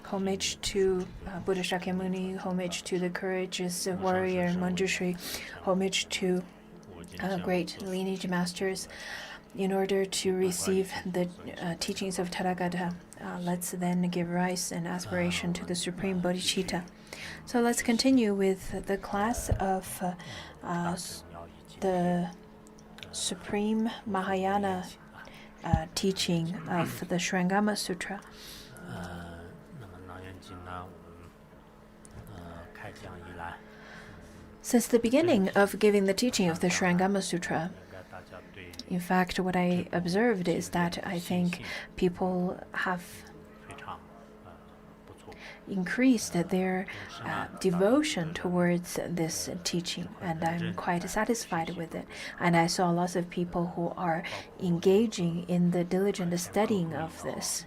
Homage to Buddha Shakyamuni, homage to the courageous warrior Manjushri, homage to great lineage masters. In order to receive the teachings of Tathagata, let's then give rise and aspiration to the Supreme Bodhicitta. So let's continue with the class of the Supreme Mahayana teaching of the Surangama Sutra. Since the beginning of giving the teaching of the Surangama Sutra, in fact, what I observed is that I think people have increased their devotion towards this teaching, and I'm quite satisfied with it. And I saw lots of people who are engaging in the diligent studying of this.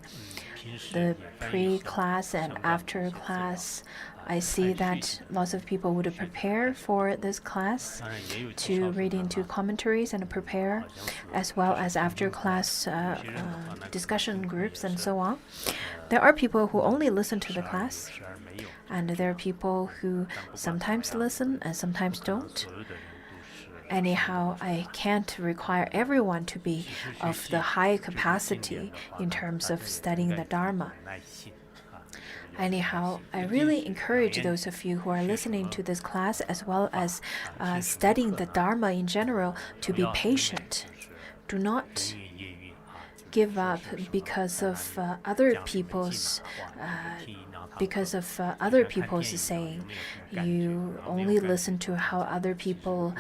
The pre-class and after-class, I see that lots of people would prepare for this class to read into commentaries and prepare, as well as after-class discussion groups and so on. There are people who only listen to the class, and there are people who sometimes listen and sometimes don't. Anyhow, I can't require everyone to be of the high capacity in terms of studying the Dharma. Anyhow, I really encourage those of you who are listening to this class as well as studying the Dharma in general to be patient. Do not give up because of other people's saying. You only listen to how other people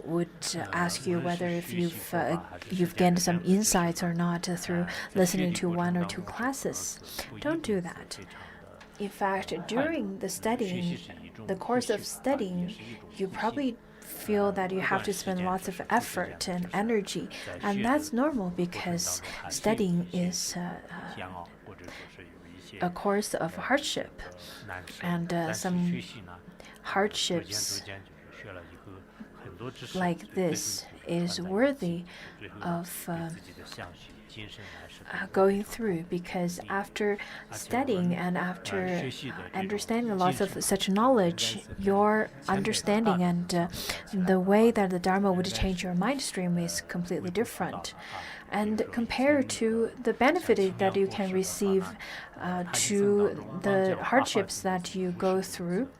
would ask you whether if you've gained some insights or not through listening to one or two classes. Don't do that. In fact, during the course of studying, you probably feel that you have to spend lots of effort and energy, and that's normal because studying is a course of hardship, and some hardships like this is worthy of going through, because after studying and after understanding lots of such knowledge, your understanding and the way that the Dharma would change your mind stream is completely different. And compared to the benefit that you can receive to the hardships that you go through,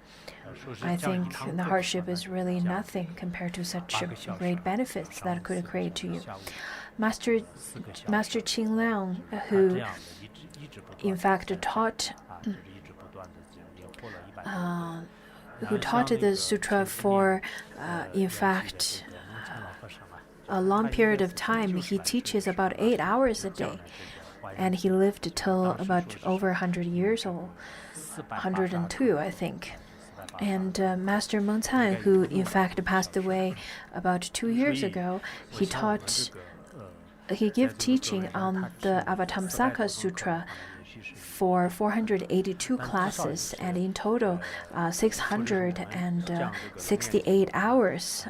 I think the hardship is really nothing compared to such great benefits that could create to you. Master Qing Liang, who in fact taught the sutra for in fact a long period of time. He teaches about 8 hours a day, and he lived till about over 100 years old, 102, I think. And Master Meng Can, who in fact passed away about 2 years ago, he gave teaching on the Avatamsaka Sutra for 482 classes, and in total 668 hours,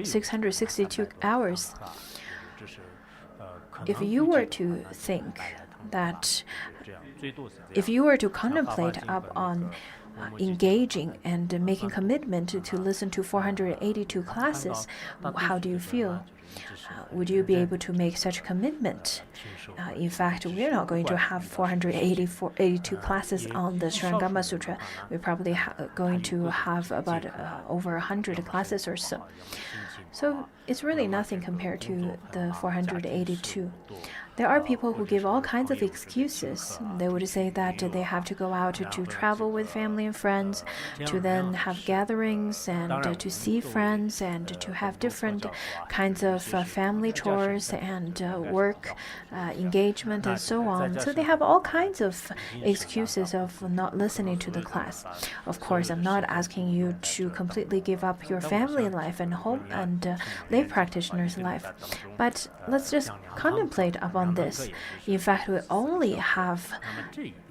662 hours. If you were to think that, if you were to contemplate upon engaging and making commitment to listen to 482 classes, how do you feel? Would you be able to make such commitment? In fact, we're not going to have 482 classes on the Surangama Sutra. We're probably going to have about over 100 classes or so. So it's really nothing compared to the 482. There are people who give all kinds of excuses. They would say that they have to go out to travel with family and friends, to then have gatherings and to see friends and to have different kinds of family chores and work engagement and so on. So they have all kinds of excuses of not listening to the class. Of course, I'm not asking you to completely give up your family life and home and lay practitioner's life, but let's just contemplate upon this. In fact, we only have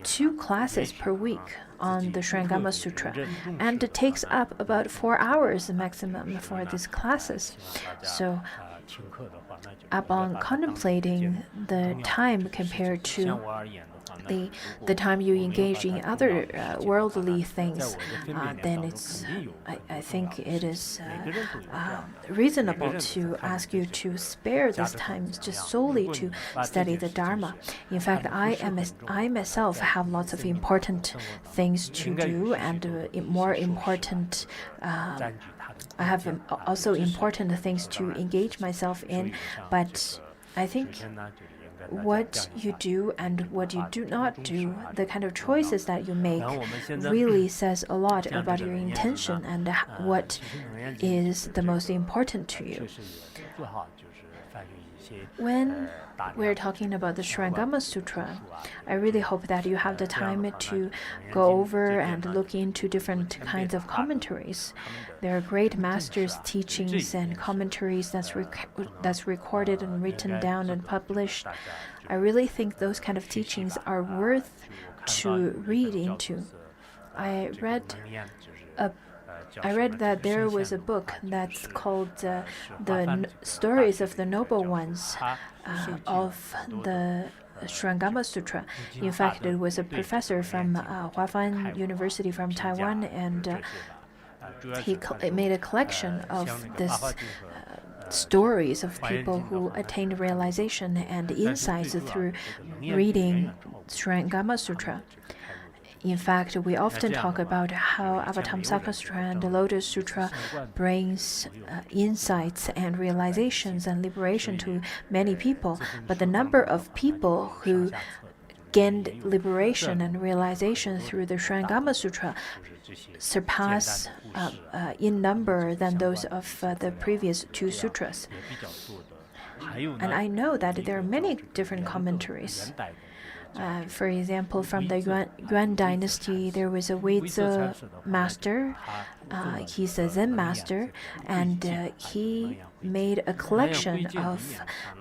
2 classes per week on the Surangama Sutra, and it takes up about 4 hours maximum for these classes. So upon contemplating the time compared to the time you engage in other worldly things, then I think it is reasonable to ask you to spare this time just solely to study the Dharma. In fact, I myself have lots of important things to do, and more important. I have also important things to engage myself in, but I think what you do and what you do not do, the kind of choices that you make, really says a lot about your intention and what is the most important to you. When we're talking about the Surangama Sutra, I really hope that you have the time to go over and look into different kinds of commentaries. There are great masters' teachings and commentaries that's recorded and written down and published. I really think those kind of teachings are worth to read into. I read that there was a book that's called The Stories of the Noble Ones of the Surangama Sutra. In fact, it was a professor from Huafan University from Taiwan, and he made a collection of this stories of people who attained realization and insights through reading Surangama Sutra. In fact, we often talk about how Avatamsaka Sutra and the Lotus Sutra brings insights and realizations and liberation to many people, but the number of people who gained liberation and realization through the Surangama Sutra surpass in number than those of the previous two sutras. And I know that there are many different commentaries. For example, from the Yuan dynasty, there was a Weizi master. He's a Zen master, and he made a collection of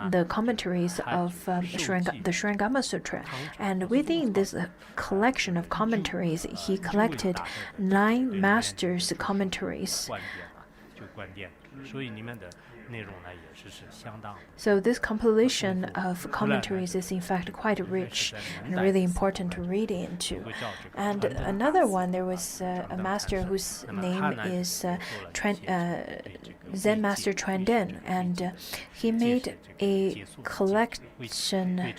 the commentaries of the Surangama Sutra. And within this collection of commentaries, he collected 9 masters' commentaries. So this compilation of commentaries is in fact quite rich and really important to read into. And another one, there was a master whose name is Zen Master Chuanden, and he made a collection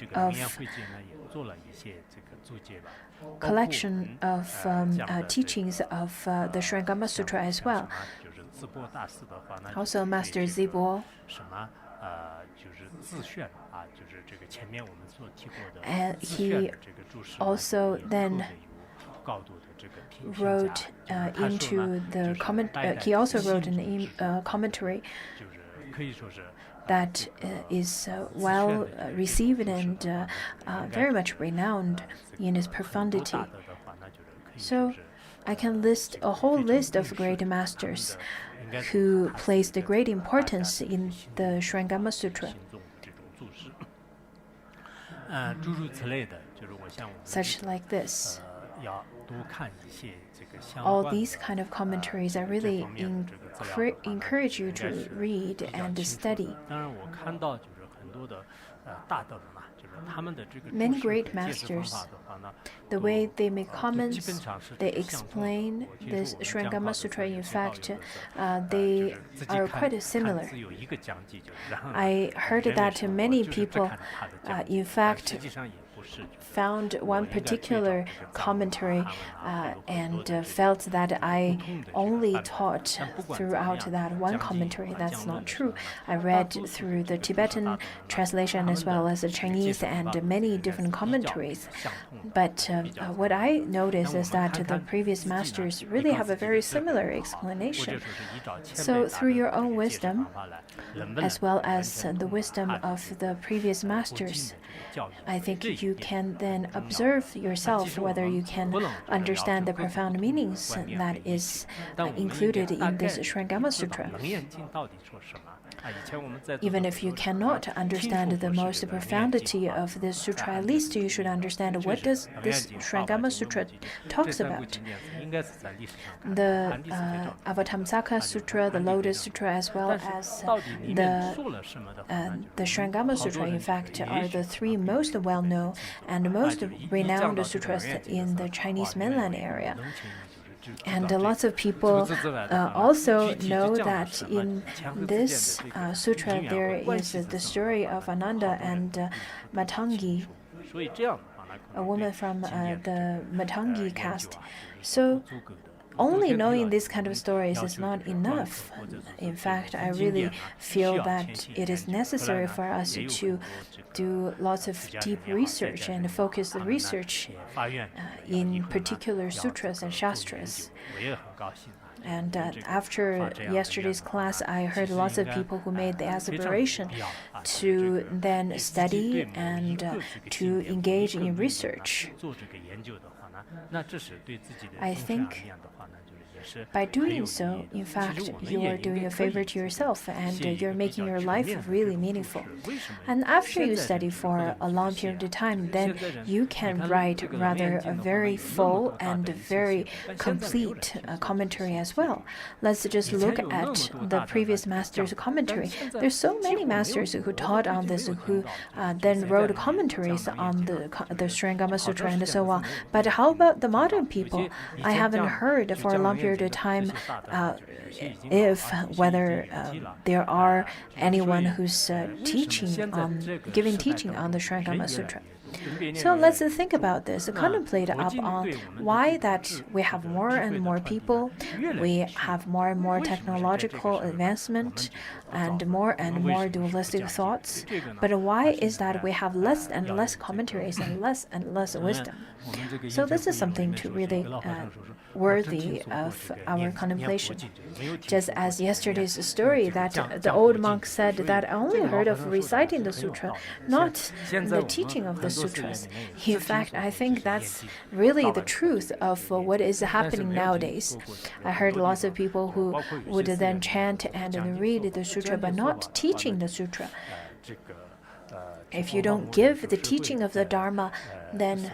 of teachings of the Surangama Sutra as well. Also, Master Zibo. And he also then wrote into the he also wrote an commentary that is well received and very much renowned in its profundity. So I can list a whole list of great masters who placed a great importance in the Surangama Sutra. Such like this. All these kind of commentaries I really encourage you to read and study. Many great masters, the way they make comments, they explain this Surangama Sutra, in fact, they are quite similar. I heard that many people, in fact, found one particular commentary and felt that I only taught throughout that one commentary. That's not true. I read through the Tibetan translation as well as the Chinese and many different commentaries. But what I noticed is that the previous masters really have a very similar explanation. So through your own wisdom, as well as the wisdom of the previous masters, I think you you can then observe yourself whether you can understand the profound meanings that is included in this Surangama Sutra. Even if you cannot understand the most profundity of this sutra, at least you should understand what does this Surangama Sutra talks about. The Avatamsaka Sutra, the Lotus Sutra, as well as the Surangama Sutra, in fact, are the three most well-known and most renowned sutras in the Chinese mainland area. And lots of people also know that in this sutra there is the story of Ananda and Matangi, a woman from the Matangi caste. So only knowing these kind of stories is not enough. In fact, I really feel that it is necessary for us to do lots of deep research and focus the research in particular sutras and shastras. And after yesterday's class, I heard lots of people who made the aspiration to then study and to engage in research. I think by doing so, in fact, you are doing a favor to yourself and you're making your life really meaningful. And after you study for a long period of time, then you can write rather a very full and very complete commentary as well. Let's just look at the previous master's commentary. There's so many masters who taught on this, who then wrote commentaries on the Surangama Sutra and so on. But how about the modern people? I haven't heard for a long period of time whether there are anyone who's giving teaching on the Surangama Sutra. So let's think about this, contemplate up on why that we have more and more people, we have more and more technological advancement, and more dualistic thoughts. But why is that we have less and less commentaries and less wisdom? So this is something to really worthy of our contemplation. Just as yesterday's story that the old monk said that I only heard of reciting the sutra, not the teaching of the sutras. In fact, I think that's really the truth of what is happening nowadays. I heard lots of people who would then chant and read the sutra but not teaching the sutra. If you don't give the teaching of the Dharma, then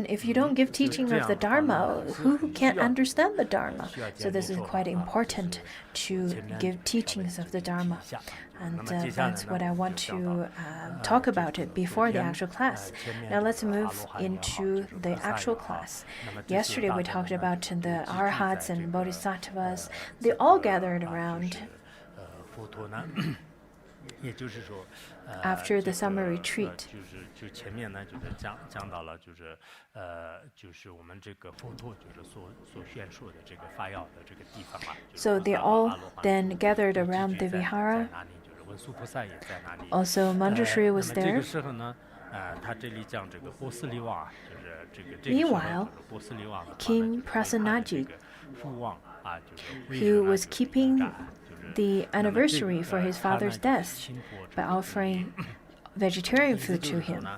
if you don't give teaching of the Dharma, who can understand the Dharma? So this is quite important to give teachings of the Dharma. And that's what I want to talk about it before the actual class. Now let's move into the actual class. Yesterday we talked about the Arhats and Bodhisattvas. They all gathered around after the summer retreat. So they all then gathered around the vihara. Also, Manjushri was there. Meanwhile, King Prasannaji, who was keeping the anniversary for his father's death by offering vegetarian food to him.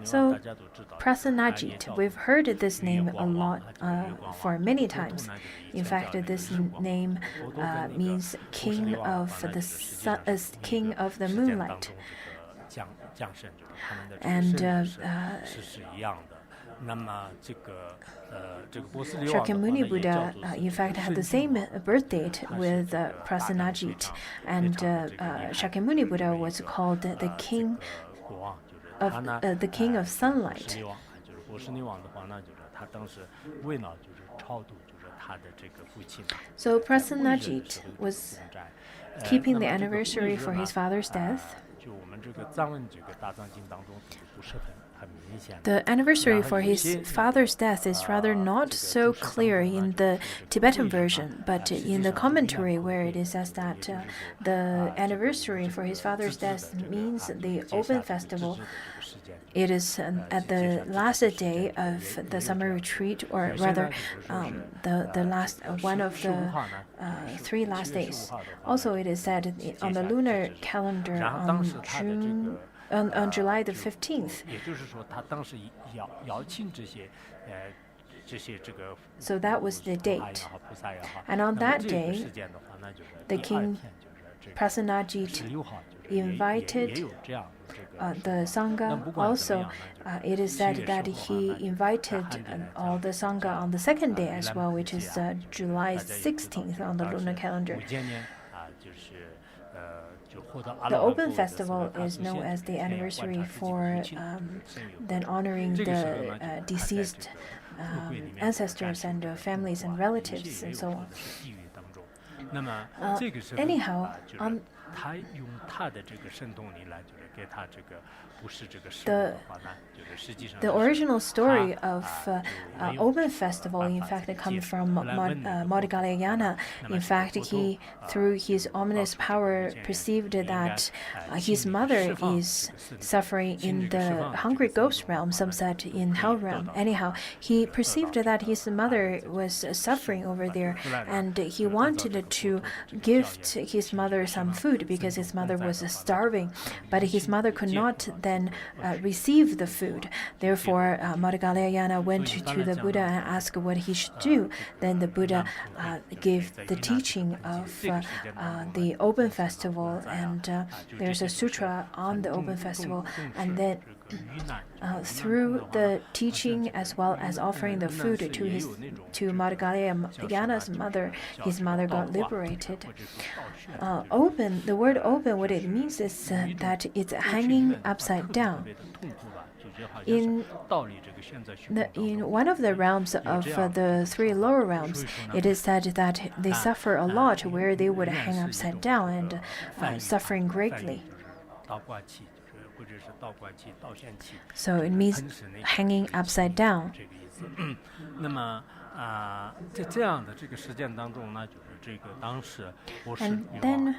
So, Prasannaji, we've heard this name a lot for many times. In fact, this name means king of the moonlight. And Shakyamuni Buddha, in fact, had the same birth date with Prasannaji, and Shakyamuni Buddha was called the king of sunlight. So Prasannaji was keeping the anniversary for his father's death. The anniversary for his father's death is rather not so clear in the Tibetan version, but in the commentary where it says that the anniversary for his father's death means the open festival. It is at the last day of the summer retreat, or rather, the last one of the 3 last days. Also, it is said on the lunar calendar on July the 15th. So that was the date. And on that day, the king Prasanajit invited the Sangha. Also, it is said that he invited all the Sangha on the second day as well, which is July 16th on the lunar calendar. The open festival is known as the anniversary for then honoring the deceased ancestors and families and relatives and so on. Anyhow, the original story of open festival, in fact, comes from Vajrayana. In fact, he, through his ominous power, perceived that his mother is suffering in the hungry ghost realm, some said in hell realm. Anyhow, he perceived that his mother was suffering over there, and he wanted to gift his mother some food because his mother was starving, but his mother could not then receive the food. Therefore, Madhgalyayana went to the Buddha and asked what he should do. Then the Buddha gave the teaching of the open festival, and there's a sutra on the open festival. And then through the teaching as well as offering the food to Madhgalyayana's mother, his mother got liberated. Open, the word open, what it means is that it's hanging upside down. In one of the realms of the 3 lower realms, it is said that they suffer a lot where they would hang upside down and suffering greatly. So it means hanging upside down. And then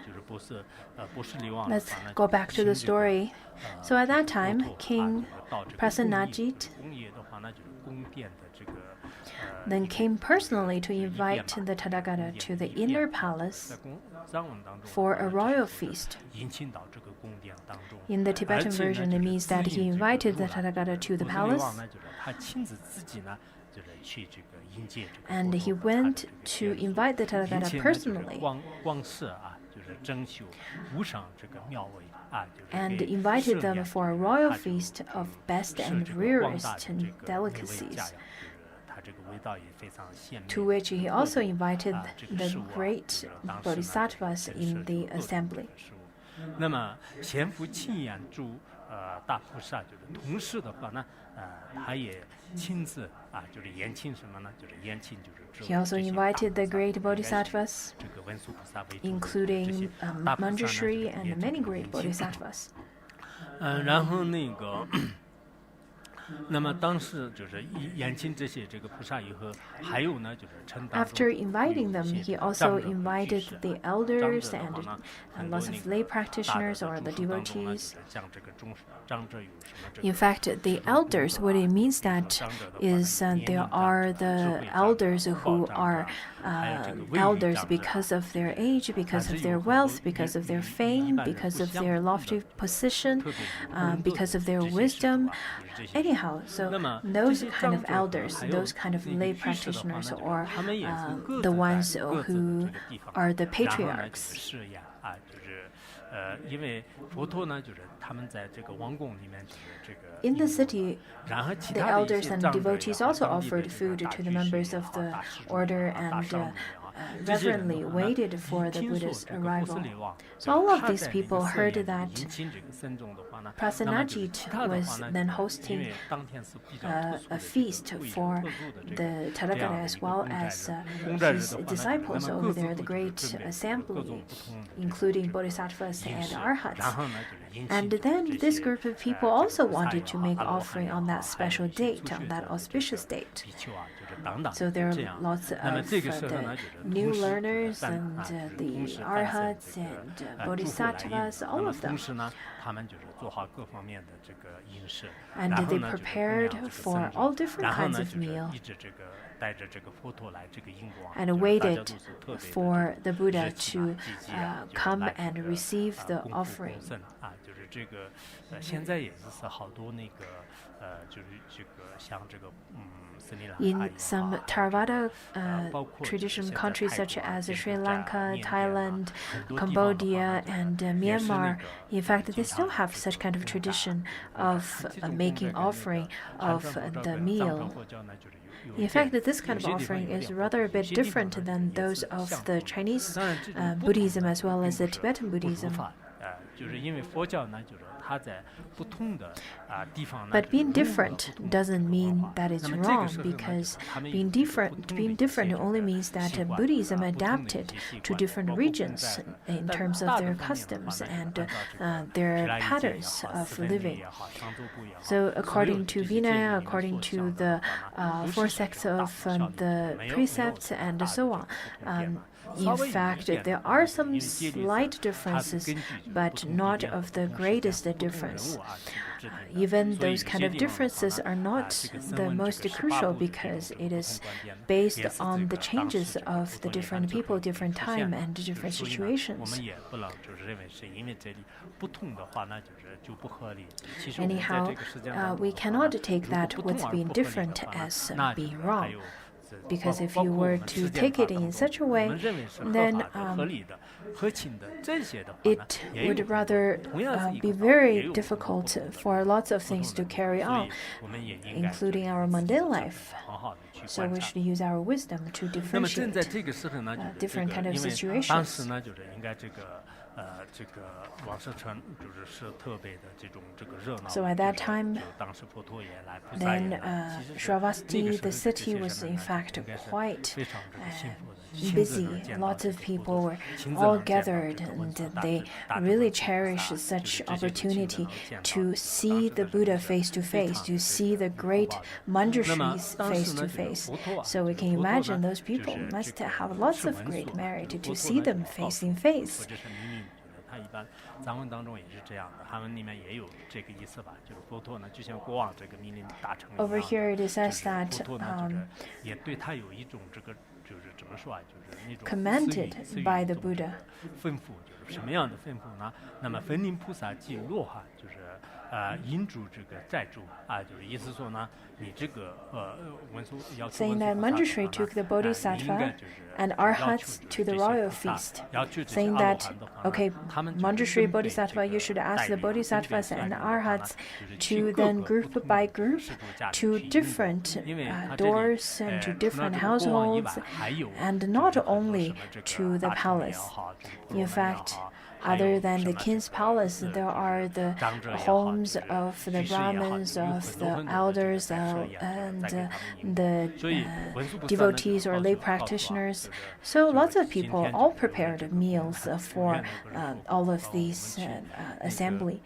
let's go back to the story. So at that time, King Prasanajit then came personally to invite the Tathagata to the inner palace for a royal feast. In the Tibetan version, it means that he invited the Tathagata to the palace, and he went to invite the Tathagata personally and invited them for a royal feast of best and rarest delicacies, to which he also invited the great bodhisattvas in the assembly. He also invited the great bodhisattvas, including Manjushri and many great bodhisattvas. After inviting them, he also invited the elders and lots of lay practitioners or the devotees. In fact, the elders, what it means that is there are the elders who are elders because of their age, because of their wealth, because of their fame, because of their lofty position, because of their wisdom. Anyhow, so those kind of elders, those kind of lay practitioners, or the ones who are the patriarchs. In the city, the elders and devotees also offered food to the members of the order and reverently waited for the Buddha's arrival. So all of these people heard that Prasenajit was then hosting a feast for the Tathagata as well as his disciples over there, the great assembly, including bodhisattvas and arhats. And then this group of people also wanted to make offering on that special date, on that auspicious date. So there are lots of the new learners and the arhats and bodhisattvas, all of them. And they prepared for all different kinds of meal and waited for the Buddha to come and receive the offering. In some Theravada tradition countries such as Sri Lanka, Thailand, Cambodia, and Myanmar, in fact, they still have such kind of tradition of making offering of the meal. In fact, this kind of offering is rather a bit different than those of the Chinese Buddhism as well as the Tibetan Buddhism. But being different doesn't mean that it's wrong, because being different only means that Buddhism adapted to different regions in terms of their customs and their patterns of living. So according to Vinaya, according to the four sects of the precepts and so on, in fact, there are some slight differences, but not of the greatest difference. Even those kind of differences are not the most crucial, because it is based on the changes of the different people, different time, and different situations. Anyhow, we cannot take that what's being different as being wrong. Because if you were to take it in such a way, then it would rather be very difficult for lots of things to carry on, including our mundane life. So we should use our wisdom to differentiate different kind of situations. So at that time, then Shravasti, the city, was in fact quite busy. Lots of people were all gathered, and they really cherished such opportunity to see the Buddha face to face, to see the great Manjushris face to face. So we can imagine those people must have lots of great merit to see them face in face. Over here it says that commanded by the Buddha. Saying that Manjushri took the Bodhisattva and Arhats to the royal feast, saying that, okay, Manjushri Bodhisattva, you should ask the Bodhisattvas and Arhats to then group by group to different doors and to different households, and not only to the palace. In fact, other than the king's palace, there are the homes of the Brahmins, of the elders, and the devotees or lay practitioners. So lots of people all prepared meals for all of these assembly.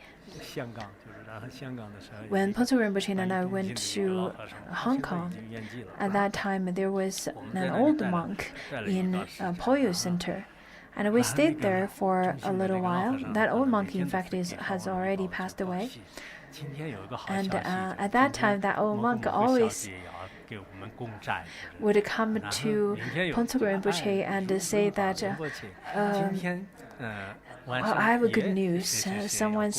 When Phuntsok Rinpoche and I went to Hong Kong, at that time there was an old monk in Poyo Center. And we stayed there for a little while. That old monk, in fact, has already passed away. And at that time, that old monk always would come to Phuntsok Rinpoche and say that, well, I have a good news. Someone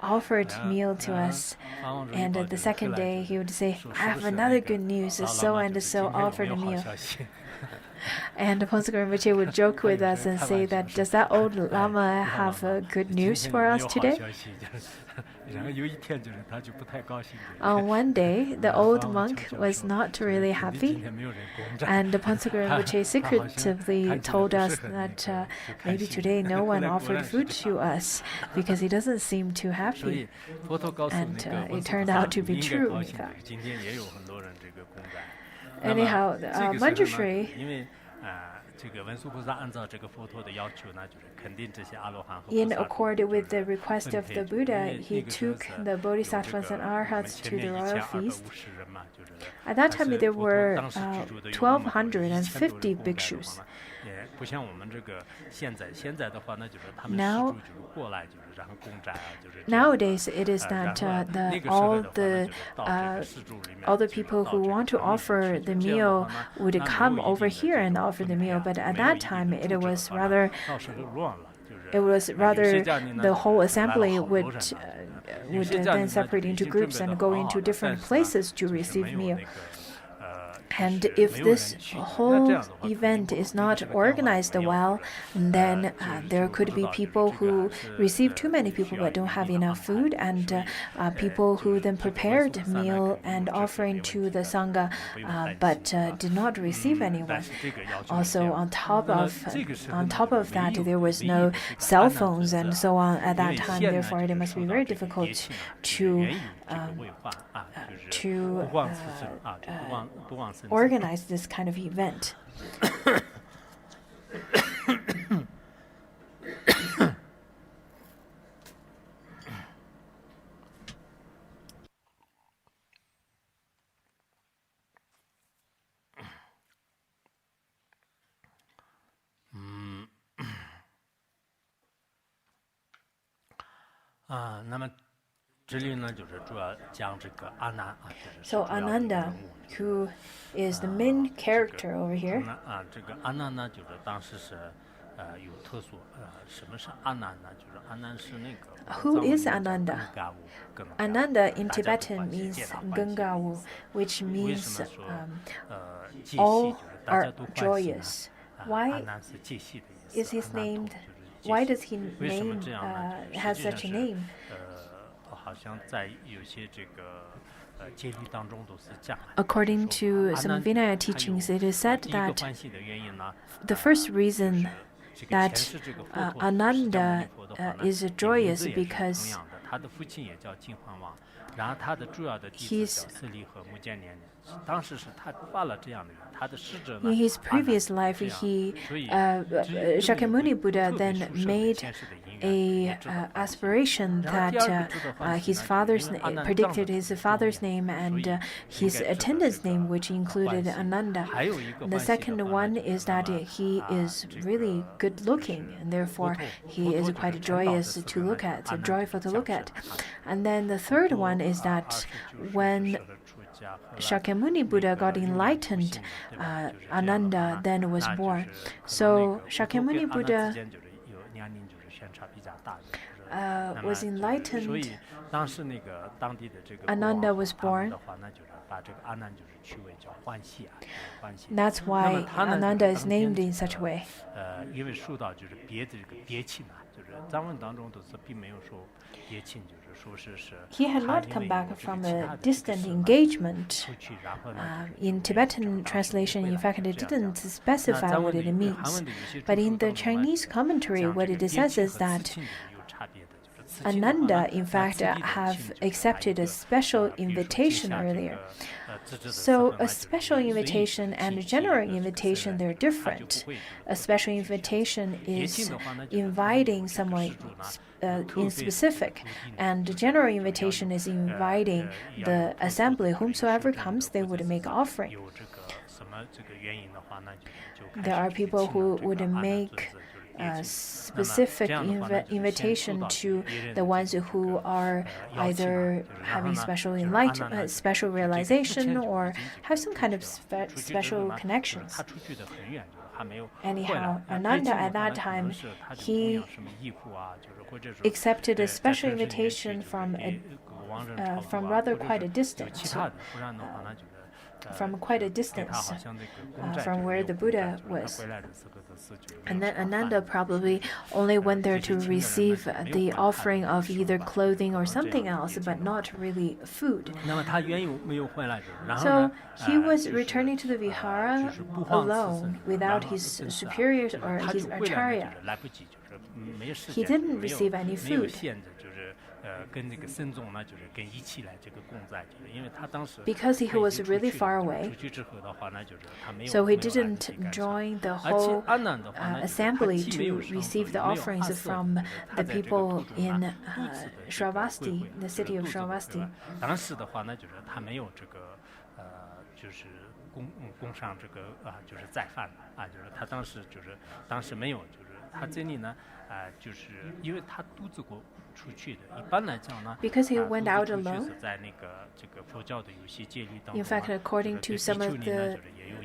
offered meal to us. And the second day, he would say, I have another good news. So and so offered a meal. And Phuntsok Rinpoche would joke with us and say that, does that old Lama have good news for us today? On one day, the old monk was not really happy, and the Pansakura Rinpoche secretively told us that maybe today no one offered food to us because he doesn't seem too happy. And it turned out to be true, in fact. Anyhow, Manjushri, in accord with the request of the Buddha, he took the bodhisattvas and arhats to the royal feast. At that time, there were 1,250 bhikshus. Nowadays, it is that all the people who want to offer the meal would come over here and offer the meal. But at that time, it was rather the whole assembly would then separate into groups and go into different places to receive meal. And if this whole event is not organized well, then there could be people who receive too many people but don't have enough food, and people who then prepared meal and offering to the Sangha but did not receive anyone. Also, on top of that, there was no cell phones and so on at that time. Therefore, it must be very difficult to organize this kind of event. So Ananda, who is the main character over here, who is Ananda? Ananda in Tibetan means Gengawu, which means all are joyous. Why is his name? Why does he have such a name? According to some Vinaya teachings, it is said that the first reason that Ananda is joyous because in his previous life, Shakyamuni Buddha then made a aspiration that his father's predicted his father's name and his attendant's name, which included Ananda. And the second one is that he is really good looking, and therefore he is quite joyous to look at, joyful to look at. And then the third one is that when Shakyamuni Buddha got enlightened, Ananda then was born. So Shakyamuni Buddha was enlightened. Ananda was born. That's why Ananda is named in such a way. He had not come back from a distant engagement. In Tibetan translation, in fact, it didn't specify what it means. But in the Chinese commentary, what it says is that Ananda, in fact, have accepted a special invitation earlier. So a special invitation and a general invitation, they're different. A special invitation is inviting someone in specific, and the general invitation is inviting the assembly. Whomsoever comes, they would make offering. There are people who would make specific invitation to the ones who are either having special realization or have some kind of special connections. Anyhow, Ananda at that time, he accepted a special invitation from rather quite a distance. from quite a distance from where the Buddha was. And then Ananda probably only went there to receive the offering of either clothing or something else, but not really food. So he was returning to the vihara alone without his superiors or his acharya. He didn't receive any food. Because he was really far away, so he didn't join the whole assembly to receive the offerings from the people in Shravasti, the city of Shravasti. Because he went out alone. In fact, according to some of the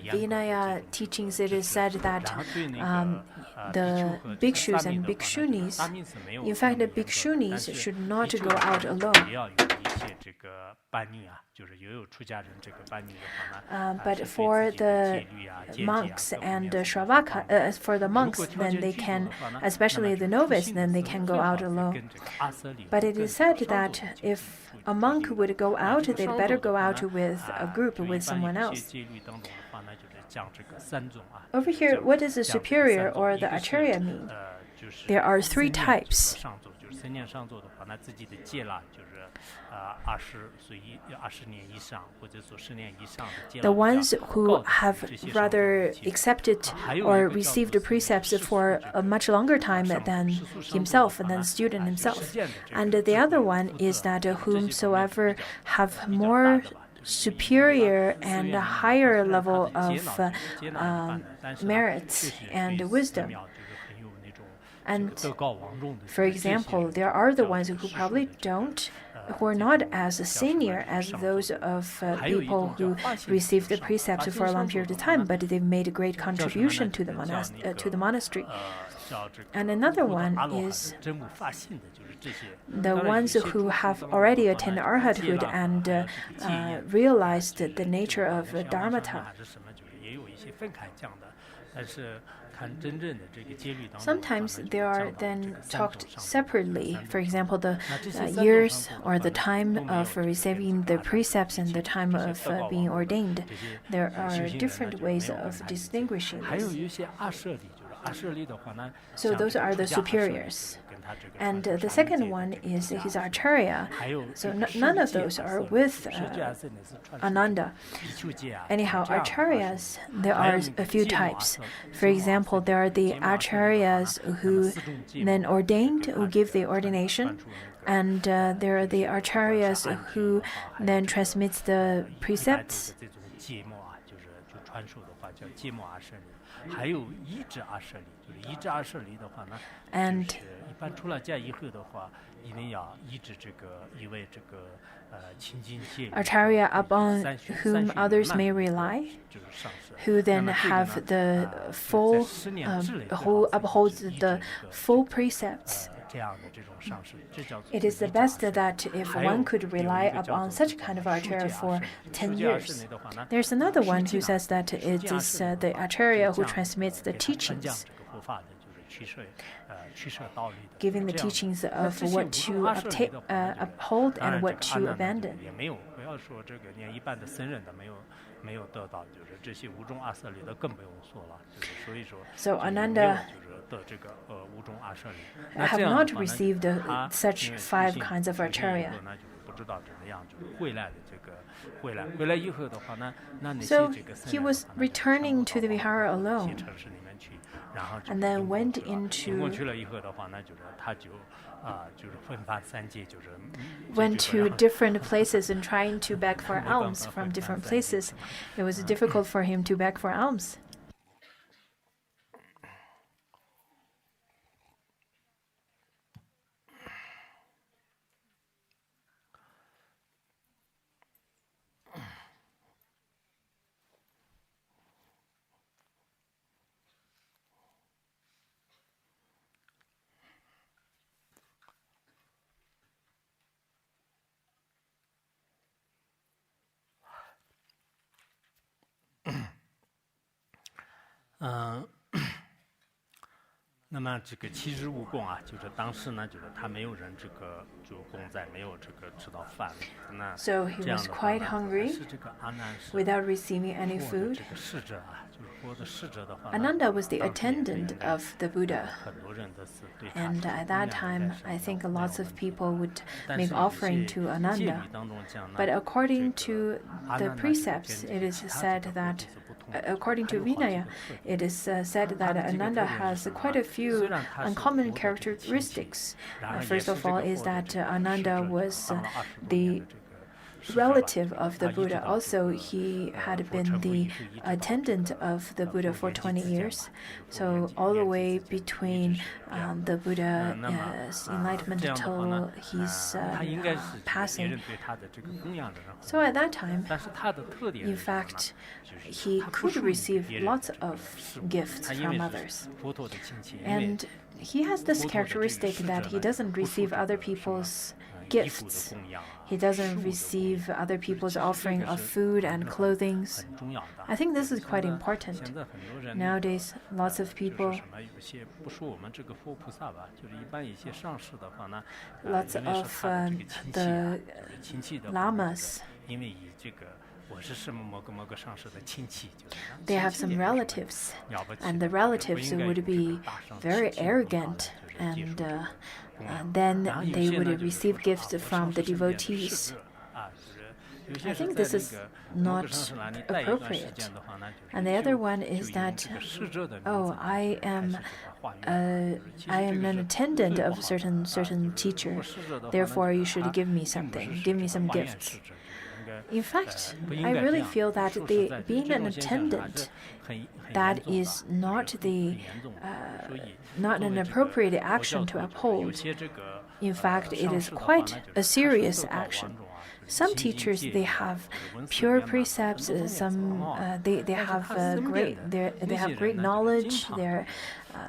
Vinaya teachings, it is said that the bhikshus and bhikshunis, in fact, the bhikshunis should not go out alone. But for the monks and Shravaka, for the monks, then they can, especially the novice, then they can go out alone. But it is said that if a monk would go out, they'd better go out with a group, with someone else. Over here, what does the superior or the acharya mean? There are three types. The ones who have rather accepted or received the precepts for a much longer time than himself and than the student himself. And the other one is that whomsoever have more superior and higher level of merit and wisdom. And for example, there are the ones who probably who are not as senior as those of people who received the precepts for a long period of time, but they've made a great contribution to the monastery. And another one is the ones who have already attained arhathood and realized the nature of dharmata. Sometimes they are then talked separately. For example, the years or the time of receiving the precepts and the time of being ordained. There are different ways of distinguishing this. So those are the superiors. And the second one is his acharya. So none of those are with Ananda. Anyhow, acharyas, there are a few types. For example, there are the acharyas who then ordained, who give the ordination. And there are the acharyas who then transmit the precepts. And acharya upon whom others may rely, who then have the full, who upholds the full precepts. It is the best that if one could rely upon such kind of acharya for 10 years. There's another one who says that it is the acharya who transmits the teachings, giving the teachings of what to uphold and what to abandon. So Ananda have not received such 5 kinds of acharya. So he was returning to the vihara alone, and then went to different places and trying to beg for alms from different places. It was difficult for him to beg for alms. 那么这个七日务供啊，就是当时呢，就是他没有人这个就供在，没有这个吃到饭。那 So he was quite hungry 是这个阿难是 without receiving any 这 food. 个侍者啊，就是佛的侍者的话， Ananda was the attendant of the Buddha. 很多人都是对他 And at that time, I think lots of people would 但 make 是 offering 有 to 些戒 Ananda. 律当中讲呢， But according 这 to 个阿 the 难呢 precepts, 跟 it 这 is 其他 said 这个 that, 佛是不同的 according to 还有好几个 Vinaya, 特点 it is said that Ananda has quite a few uncommon characteristics. First of all, is that Ananda was the relative of the Buddha. Also, he had been the attendant of the Buddha for 20 years. So all the way between the Buddha's enlightenment till his 他应该是别 passing. 人对他的这个供养的人很 So at that time, 但是他的特点 in 是什么呢？ fact, he could receive lots of gifts 他因 from 为 others. 是佛陀的亲戚，因为 And he has this characteristic that he doesn't receive other people's 衣服的 gifts. 供养啊 He doesn't receive other people's offering of food and clothing. 很重要的。 I think this is quite 现 important. 在很多人 Nowadays, lots of 就是 people, 什么有些不说我们这个佛菩萨吧，就是一般一些上师的话呢， lots 因为是 of 他的这个亲戚啊， the 就是亲戚的 lamas, 因为以这个我是什么某个上师的亲戚，就是 they have 亲 some 戚也没什么 relatives, 了不起 and 的 the 也不 relatives 应该有 would 这个 be 大上 very 亲戚文化的 arrogant, 就是接 and 受这个供养 then 然后有 they 些呢 would 就是 receive 说 gifts 我 from 上 the 师身边 devotees. 是个啊，就是有 I 些是 think 在 this 那 is 个某个 not 上师那里待一段时 appropriate. 间的话呢，就是 And the other 就 one 就 is 用 that, 这个侍者的名 oh, 字 I 开 am 始这个化缘。其实 I 这 am 个 an 是 attendant 最不 of 好的 certain 啊， certain 就是如 teacher. 果侍者的话呢， Therefore, you 就是 should 他 give me 并不是 something, 这 give me 个 some 化缘 gifts. 侍者，应该 In fact, 不 I 应该这 really 样。 feel that 说 the 实在， being 这 an 种现象还 attendant, 是很 that 严重 is 的， not 就是 the 很严重的。所以 not 作 an 为这个 appropriate 佛教 action to 徒，有 uphold. 些这个 In fact, it 上 is 师的话 quite 呢，就 a 是他 serious 受到 action. 王种啊，就是 Some 清净 teachers 戒 they 律啊， have 就是文字 pure 圆满，很 precepts, 多方面 some 很好。 they 但是 have 他身 great 边的 they 那 they 些 have 人 great 呢，就是经 knowledge. 常 They're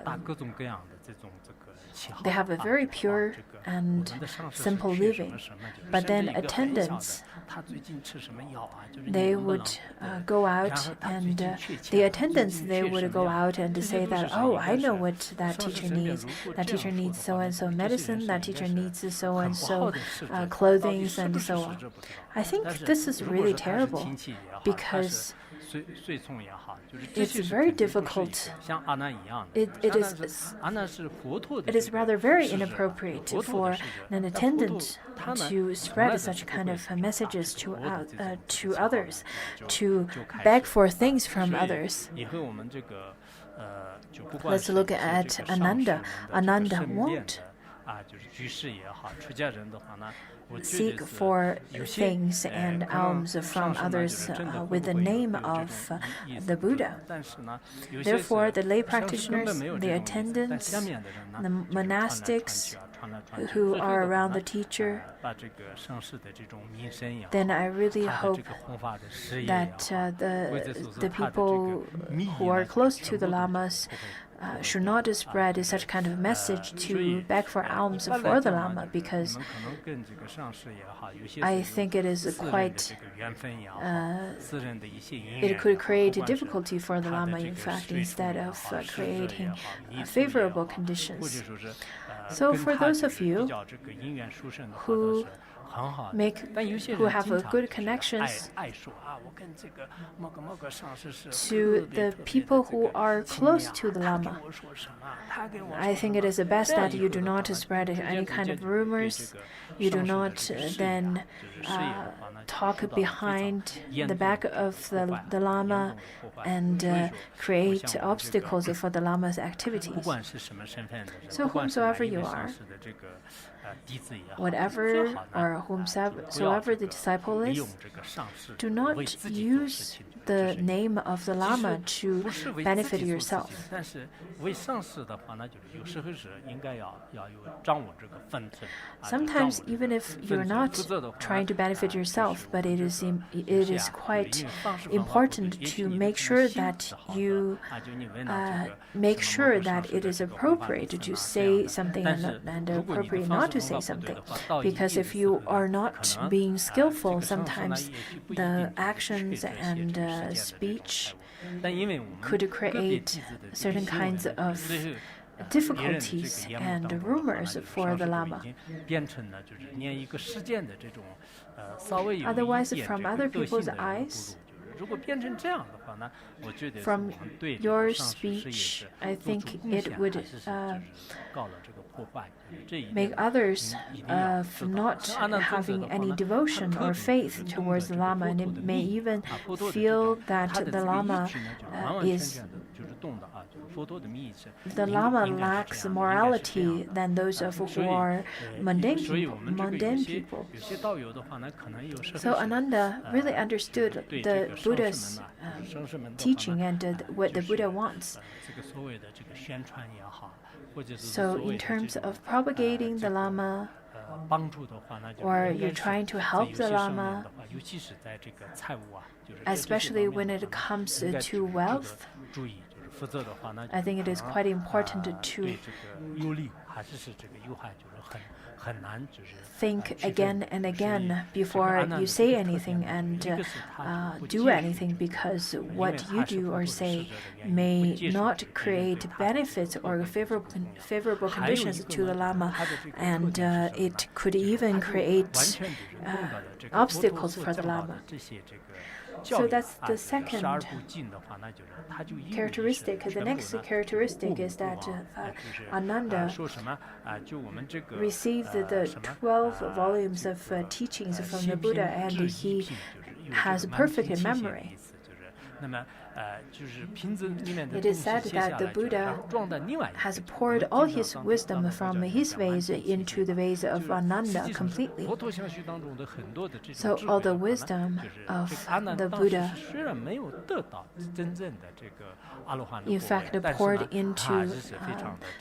打各种各样的这种这个旗号 they have a 啊， very 就是 pure 这个 and 我们的上师是 simple 缺什 living. 么什么，就是 But 甚至 then 一个很小的 attendants, 他最近吃什么药啊，就是你 they 能不能 would 对 go 然 out 后他最 and 近缺钱 the 啊，最 attendants 近 they 缺 would 什 go 么呀？ out and 这 say 些都是 that, 谁 oh, 应 I 该 know 是 what that 上师 teacher 身边 needs. 如果 That 这样 teacher 说的 needs so 话， and 那 so 么这些人 medicine. 是 That 应该 teacher 是 needs so 很 and 不 so 好的侍者，到 clothing 底是 and 不是 so 侍 on. 者不知道。 I think 但是 this is 如果 really 是他是 terrible 亲戚也好，他 because 是随从也好，就是这 it's 些是 very 肯定不是一个 difficult. 像阿难一样的。 It 阿 is 难是阿难是佛陀的 it is 这个 rather very 侍者， inappropriate 佛陀 for 的侍者。 an 但佛陀 attendant 他呢， to 从来 spread 都 such 是不 kind 会 of 去打 messages 这 to 个佛的这种 to 旗号的， others, 就 to 开 beg 始 for things from 所以 others. 以后我们这个就不管 Let's 是 look 一些 at 这个上师 Ananda. 们的这个 Ananda 身边 won't 的啊，就是居士也好，出家人的话呢，我觉 seek 得是 for 有些 things and 可能 alms 上 from 师呢，就 others 是真的 with 会 the 不会有 name 这 of 种意思 the 不知道 Buddha. 但是呢，有些 Therefore, 是 the lay 上师根本 practitioners, 没有 the 这种意思，但 attendants, 下面的人呢， the 就是传来传 monastics 去啊，传来传去， who 最后 are 的话 around 呢 the teacher, 把这个上师的这种名声也好， then I really 他的 hope 这个弘法的事业也 that 好，为这 the 所 the 说他的这 people 个密 who 意 are 呢， close 全 to the 部都 lamas 不会 should not spread such kind of message to beg for alms for the Lama, because 你们可能跟这个上师也好，有些 I 是 think it is 私人的 quite 这个缘分也好，私人的一些因 it 缘 could 也好， create 不管是 difficulty for the 他的 Lama, 这 in 个 fact, 随从 instead 也 of 好，侍者也 creating 好，尼族也 favorable 好，或者 conditions. 说是 So 跟 for 他 those 这 of 个 you 比较这个因缘殊胜的话， who 倒是很好的。 make 但有些 who 人 have 经 a 常 good 就是 connections 爱说啊，我跟这个某个上师是 to the people who are close to the 他跟 Lama. 我说什么，他跟我 I 说 think 什 it 么 is the best 这样 that 以 you 后 do 的话 not 呢， spread 逐 any 渐 kind 就 of 对 rumors. 这个 You do 上师的 not 这个事业 then 啊就是事业的话呢，就 talk 受到了非常 behind 严 the 重 back 的 of 破 the 坏 the 严 Lama 重的破坏 and 所以说 create 我想我们这个 obstacles for the Lama's 不 activities. 管是什么身份的人， So 不管是哪 whomsoever 一 you 位上 are, 师的这个弟子也好， whatever 最好呢 or 不要 whomsoever 这 the 个 disciple 利 is, 用这个上师 do 为 not 自己做事 use 情，这 the 是 name of the Lama 其 to 实不是为自 benefit 己做事 yourself. 情，但是为上师的话呢，就是有时候是应该要有掌握这个分寸。Sometimes, even if you're not trying to benefit yourself, but it is quite important to make sure that you make sure that it is appropriate to say something and appropriate not to say something. Because if you are not being skillful, sometimes the actions and speech could create certain kinds of difficulties and rumors for the Lama. Otherwise, from other people's eyes, from your speech, I think it would make others of not having any devotion or faith towards the Lama, and it may even feel that the Lama lacks morality than those of who are mundane people. So Ananda really understood the Buddha's teaching and what the Buddha wants. So in terms of propagating the Lama, or you're trying to help the Lama, especially when it comes to wealth, I think it is quite important to think again and again before you say anything and do anything, because what you do or say may not create benefits or favorable conditions to the Lama, and it could even create obstacles for the Lama. So that's the second characteristic. The next characteristic is that Ananda received the 12 volumes of teachings from the Buddha, and he has perfect memory. It is said that the Buddha has poured all his wisdom from his ways into the ways of Ananda completely. So all the wisdom of the Buddha, in fact, poured into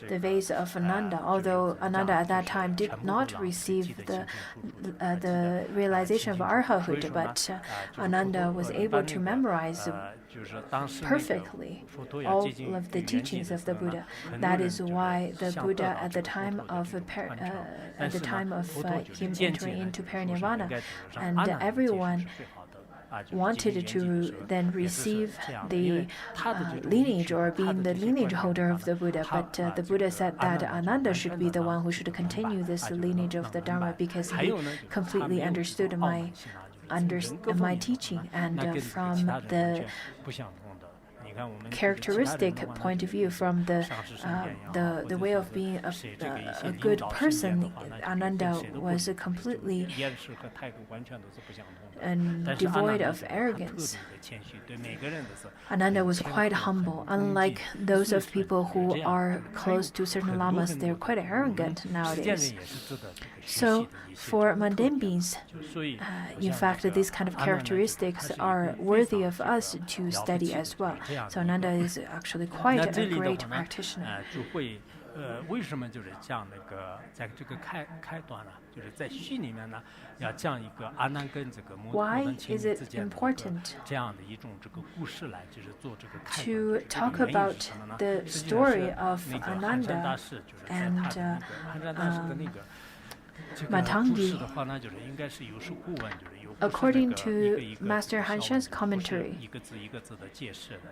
the ways of Ananda, although Ananda at that time did not receive the realization of arhathood, but Ananda was able to memorize perfectly all of the teachings of the Buddha. That is why the Buddha, at the time of him entering into parinirvana, and everyone wanted to then receive the lineage or being the lineage holder of the Buddha, but the Buddha said that Ananda should be the one who should continue this lineage of the Dharma, because he completely understood my teaching, and from the characteristic point of view, from the way of being a good person, Ananda was completely devoid of arrogance. Ananda was quite humble. Unlike those of people who are close to certain lamas, they're quite arrogant nowadays. So for mundane beings, in fact, these kind of characteristics are worthy of us to study as well. So Ananda is actually quite a great practitioner. Why is it important to talk about the story of Ananda and Matangi? According to Master Hanshan's commentary,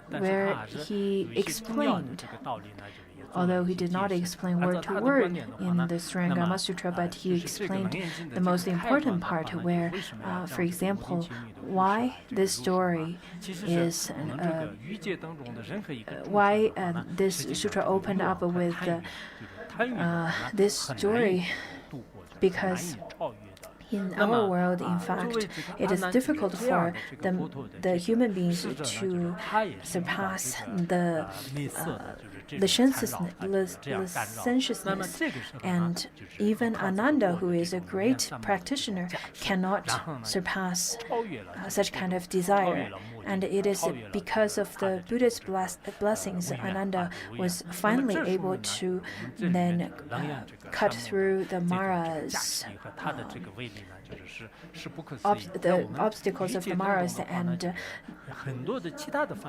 where he explained, although he did not explain word to word in the Surangama Sutra, but he explained the most important part, where, for example, why this story is, why this sutra opened up with this story, because in our world, in fact, it is difficult for the human beings to surpass the licentiousness, and even Ananda, who is a great practitioner, cannot surpass such kind of desire. And it is because of the Buddha's blessings, Ananda was finally able to then cut through the Mara's the obstacles of the Maras, and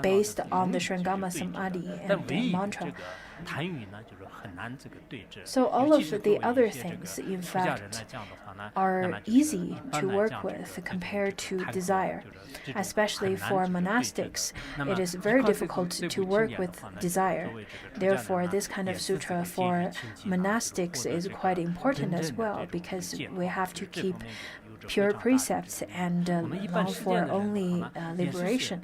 based on the Surangama Samadhi and the mantra, 谈语呢就是很难这个对峙。 So all of the other things, in fact, are easy to work with compared to desire. Especially for monastics, it is very difficult to work with desire. Therefore, this kind of sutra for monastics is quite important as well, because we have to keep pure precepts and long for only liberation.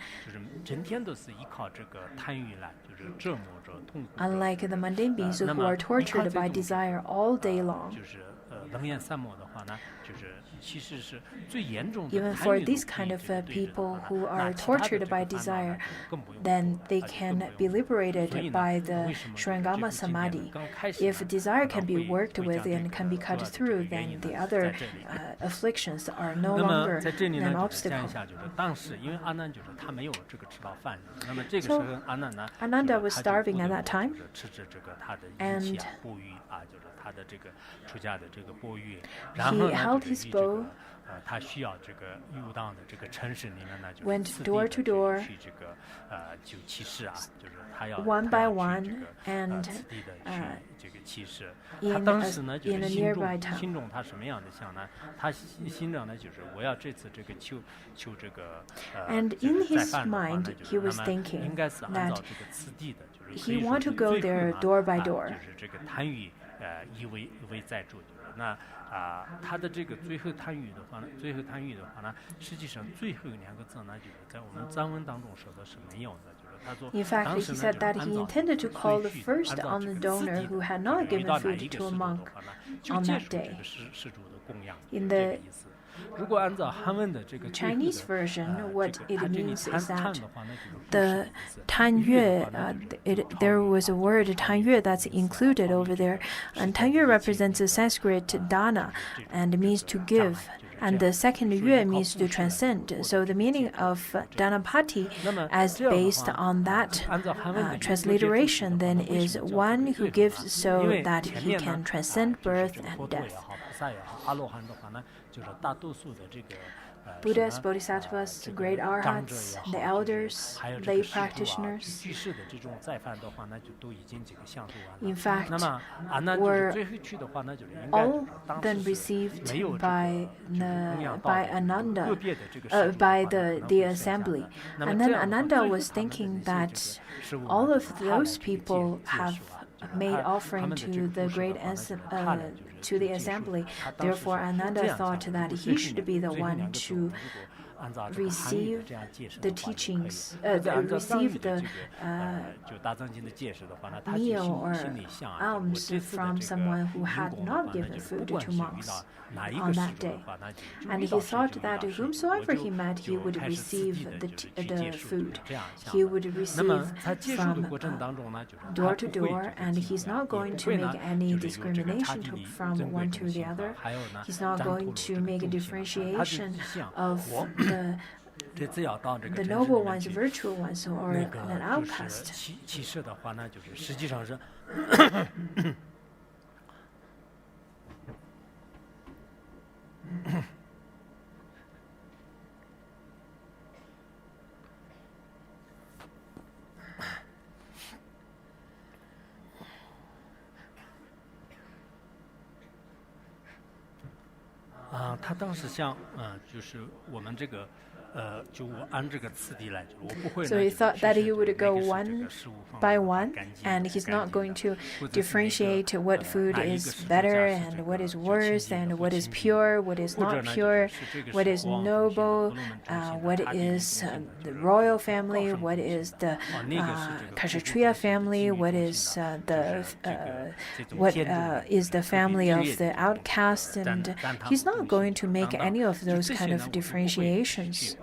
Unlike the mundane beings who are tortured by desire all day long. Even for these kind of people who are tortured by desire, then they can be liberated by the Surangama Samadhi. If desire can be worked with and can be cut through, then the other afflictions are no longer an obstacle. So Ananda was starving at that time, and he held his bow, went door to door, one by one, and in a nearby town. And in his mind, he was thinking that he wanted to go there door by door. In fact, he said that he intended to call the first on the donor who had not given food to a monk on that day. In the Chinese version, what it means is that the Tan Yue, there was a word Tan Yue that's included over there, and Tan Yue represents the Sanskrit dana and means to give. And the second yue means to transcend. So the meaning of Dhanapati, as based on that transliteration, then is one who gives so that he can transcend birth and death. Buddhas, bodhisattvas, great arhats, the elders, lay practitioners, in fact, were all then received by Ananda, by the assembly. And then Ananda was thinking that all of those people have made offering to the great to the assembly. Therefore, Ananda thought that he should be the one to receive the teachings, receive the meal or alms from someone who had not given food to monks on that day. And he thought that whomsoever he met, he would receive the food. He would receive from door to door, and he's not going to make any discrimination from one to the other. He's not going to make a differentiation of the noble ones, virtual ones, or an outcast.他当时像就是我们这个就我按这个次第来，我不会。So he thought that he would go one by one, and he's not going to differentiate what food is better and what is worse, and what is pure, what is not pure, what is noble, what is the royal family, what is the Kshatriya family, what is the family of the outcast, and he's not going to make any of those kind of differentiations.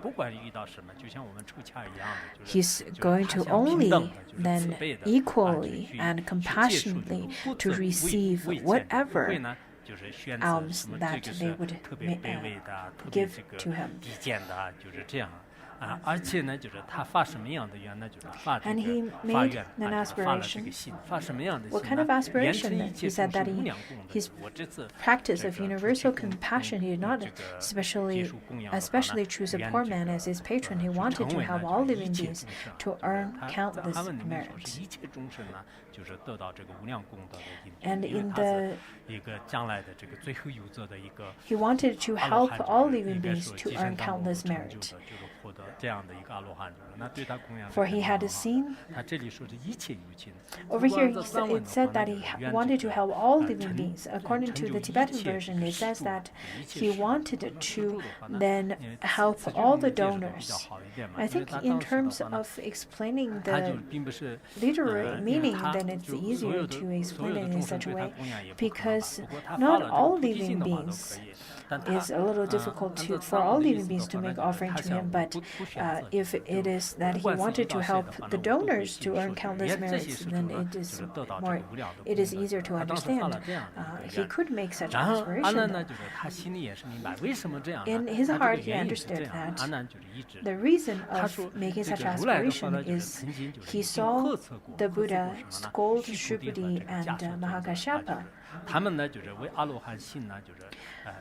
He's going to only then equally and compassionately to receive whatever alms that they would give to him. 而且呢，就是他发什么样的愿呢？就是发这 And he 个发 made 愿， an 发了这 aspiration. 个心，发什么样的心 What kind of 呢？ aspiration 言承一 then? 切 He said 众 that 生无 he, 量供的 his 我这次 practice of 这个 universal 出去 compassion, he did not 这个 especially 接受供养的话呢， especially choose a 愿 poor 这 man 个 as his patron. He 就 wanted 成 to 为呢 help all 就是一 living 切 beings 众生 to 就是 earn 他在 countless 阿问里面说 merits. 是一切众生呢，就是得到这个无量功德的因缘， And 因为 in 他是 the 一个将来的这个最后有责的一个 he wanted to 阿罗 help 汉者 all 应 living 该 beings 说 to 极 earn 善当中 countless 成就 merit. 的，就是获得这样的一个阿罗汉者。那对他供养是 For 肯 he 定 had 很好。 seen 他这里说是一切有情。 over here, 不管 it 这三问 said 的话， that 那 he 就是愿 wanted 这 to 个 help all 成 living beings. 成 According 就 to the 一 Tibetan 切 version, 这个 it 施 says 助 that 一切 he 施助 wanted 施 to 助的话呢， then 因为 help 此句 all 我 the 们介绍的比较 donors. 好一点嘛， I 因为 think 他 in 当时的 terms 话呢， of explaining 他就 the 并不是 literary 因为 meaning, 他 then it's 就所 easier 有 to 的所有 explain 的 it in 众生 such 对 a 他 way 供养也不可能吧。 because 不过他发 not 了这个 all 菩提 living 心的话都 beings 可以，但他 is a little 按 difficult 照 to for 三 all 问的意 living 思的 beings to 话呢， make 就是 offering 他 to 想 him, 不 but 不选择， if it is that 不 he 管是 wanted 到 to 谁 help 的话 the 呢，我都会 donors 去 to 说 earn 是 countless 愿这些 merits, 施助 then 呢， it 就 is 是得到这 more 个无量的 it 功 is 德。 easier to 他当时发 understand. 了这样的一个 He 愿。 could make such 然后 aspiration 阿难呢， though. 就是他心里也是明白为什么这样呢？ In his 他这个 heart, he 原因是这 understood 样，阿 that 难就是一直 the reason 他 of 说 making 这 such 个如来的话 aspiration 呢，就是 is 曾经就是 he 已经 saw 呵斥过 the 呵斥 Buddha 过什么呢？ scold 须菩提和 Shupadi 这个 and 迦叶尊者啊，就是 Mahakashapa, 他们呢，就是为阿罗汉信呢，就是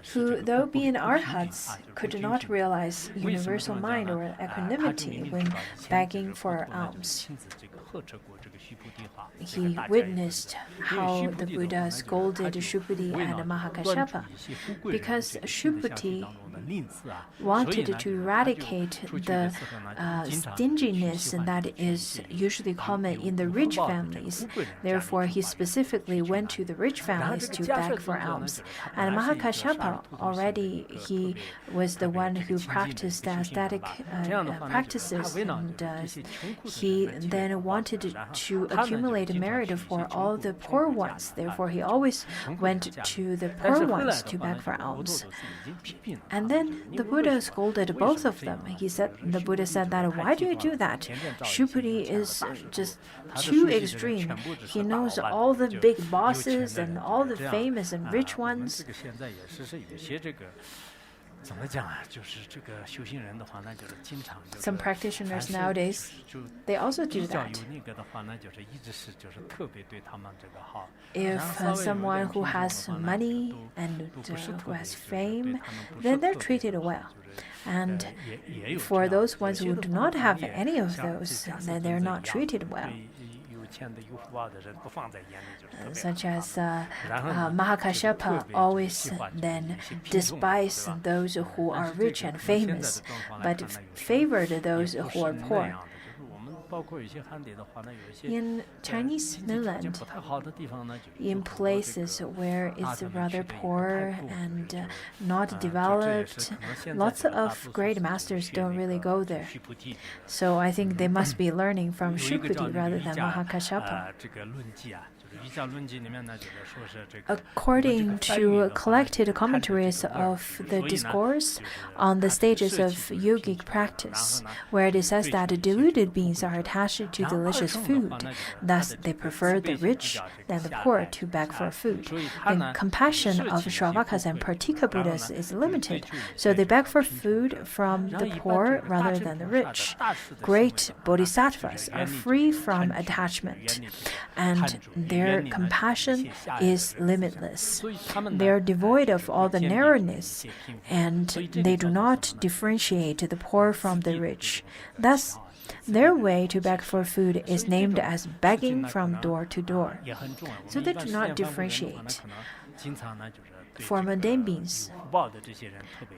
是 who, 这个 though 不 being 不平均 arhats, 啊，就是不 could 均 not 匀。 realize 为什么 universal 这么讲 mind 呢？ or 他就明 equanimity 明 when 知道以前就 begging 是 for 佛陀呢，就是 alms. 亲自这个呵斥过这个须菩提哈，这个 He 大迦叶尊 witnessed 者。因为 how 须 the 菩提的话 Buddha 呢，就是他 scolded 就 Shupadi 为 and 了断除 Mahakashapa 一些富贵人的 because 这个心的相续 Shupati 当中的吝啬啊，所以 wanted 呢， to 就是他就 eradicate 出去 the 的时候呢，就是经常去 stinginess 喜欢 that 去 is 这个 usually common 有 in the 有 rich 福报的这个 families. 富贵人家里 Therefore, 去 he 发愿， specifically 去 went 拿 to the rich 然后 families 这个 to 迦叶 beg for 尊者呢， alms. 就是他 And 本来是一个杀人 Mahakashapa 屠刀性的一 already 个特 he 别 was 特 the 别 one 这 who 个亲近的 practiced 一个修行人 aesthetic 吧。这样的话呢，就是他 practices 为了 and 就是这些穷苦的 he 人来积累 then 福报， wanted 然后 to 他呢就 accumulate 经常 merit 去一 for 些 all 穷 the 苦 poor 穷苦家 ones. 里啊， Therefore, 就 he 是 always 穷苦 went 的家里。 to the 但 poor 是后来 ones 的 to 话呢， beg 就 for 是佛陀 alms. 都是已经批评了 And 他 then 们，你 the 为 Buddha 什么 scolded 为 both 什么 of 这样 them. 呢？ He 就 said, 是 the 须 Buddha 菩提 said 就是 that, 太 why 极 do you 端 do 了， that? 田震造一心， Shupadi 欠了 is 大石头， just 他的 too 书记的人 extreme. 全部只是 He 大 knows 老板 all the 就 big 有钱 bosses 的 and 人 all 就 the 是这样 famous and rich 我们 ones. 这个现在也是有些这个怎么讲啊？就是这个修行人的话呢，就是经常就是 Some 凡 practitioners 是 nowadays, 就 they also 比 do 较 that. 有那个的话呢，就是一直是就是特别对他们这个好。 If 然后稍微有一 someone 点 who 贫穷的 has 话呢， money 都 and 不是 who 特别 has 就是对 fame, 他们不是 then they're 特别 treated 的 well. 好，就是 And 也有 for 这样 those 有 ones 些 who 的 do 话 not 他们 have 也 any of 像这 those, 迦叶 then 尊 they're 者 not 一样， treated well. 对有钱的有福报的人不放在眼里，就是特别 Such 害 as 怕。然后呢，就是特 Mahakashapa 别就是 always 喜欢就是 then 一些贫穷的，对 despised 吧？ those who 但 are 是这 rich 个 and 从现在 famous, 的状况来 but 看呢，有时候 favored 也 those 不 who are 是那 poor. 样的。就是我们包括有些汉地的话呢，有一些 In Chinese 经济条件 mainland, 不太好的地方呢，就是 in 有很多这 places 个 where 大 it's 城市 rather 的一个 poor 太过， and 就是 not 这也是 developed, 可能现在 lots 这个大 of 多数 great 是 masters 学 don't 那 really 个 go 就 there. 须菩提。 So I think they must be learning from 有一个叫 Shupadi 那个 rather 瑜 than 伽 Mahakashapa. 这个论记啊，就是瑜伽论记里面呢，就是说是这个 According to collected commentaries of the discourse on the stages of yogic practice, where it says that deluded beings are attached to delicious food, thus they prefer the rich than the poor to beg for food. The compassion of Shravakas and Pratika Buddhas is limited, so they beg for food from the poor rather than the rich. Great bodhisattvas are free from attachment, and their compassion is limitless. They are devoid of all the narrowness, and they do not differentiate the poor from the rich. Thus, their way to beg for food is named as begging from door to door. So they do not differentiate. For mundane beings,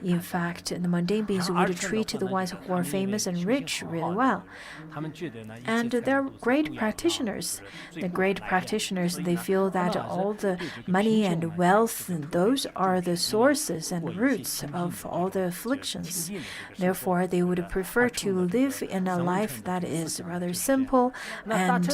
in fact, the mundane beings would treat the ones who are famous and rich really well. And they're great practitioners. The great practitioners, they feel that all the money and wealth, those are the sources and roots of all the afflictions. Therefore, they would prefer to live in a life that is rather simple and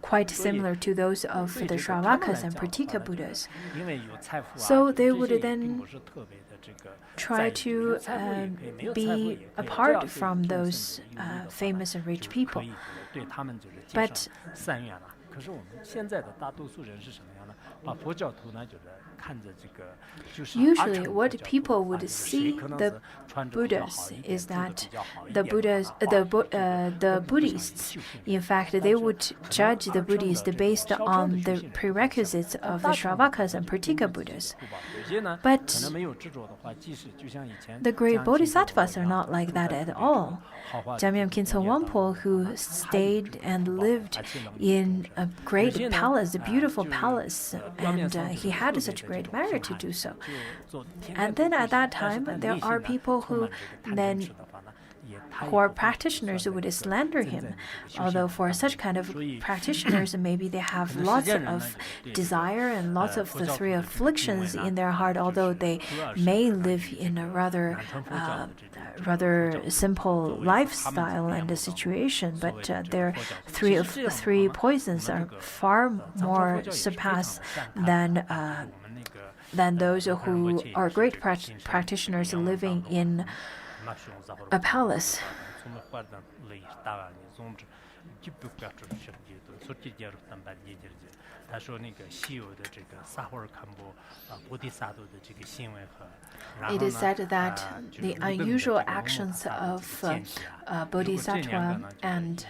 quite similar to those of the Shravakas and Pratika Buddhas. So they would then try to be apart from those famous and rich people. But 可是我们现在的大多数人是什么样呢？把佛教徒呢，就是看着这个，就是 Usually, what people would see the Buddhas is that the Buddhists, in fact, they would judge the Buddhists based on the prerequisites of the Shravakas and Pratika Buddhas. But the great bodhisattvas are not like that at all. Jamyam Khyentse Wangpo, who stayed and lived in a great palace, a beautiful palace, and he had such great merit to do so. And then at that time, there are people who are practitioners who would slander him. Although for such kind of practitioners, maybe they have lots of desire and lots of the three afflictions in their heart, although they may live in a rather simple lifestyle and a situation, but their three poisons are far more surpassed than those who are great practitioners living in a palace. It is said that the unusual actions of Bodhisattva and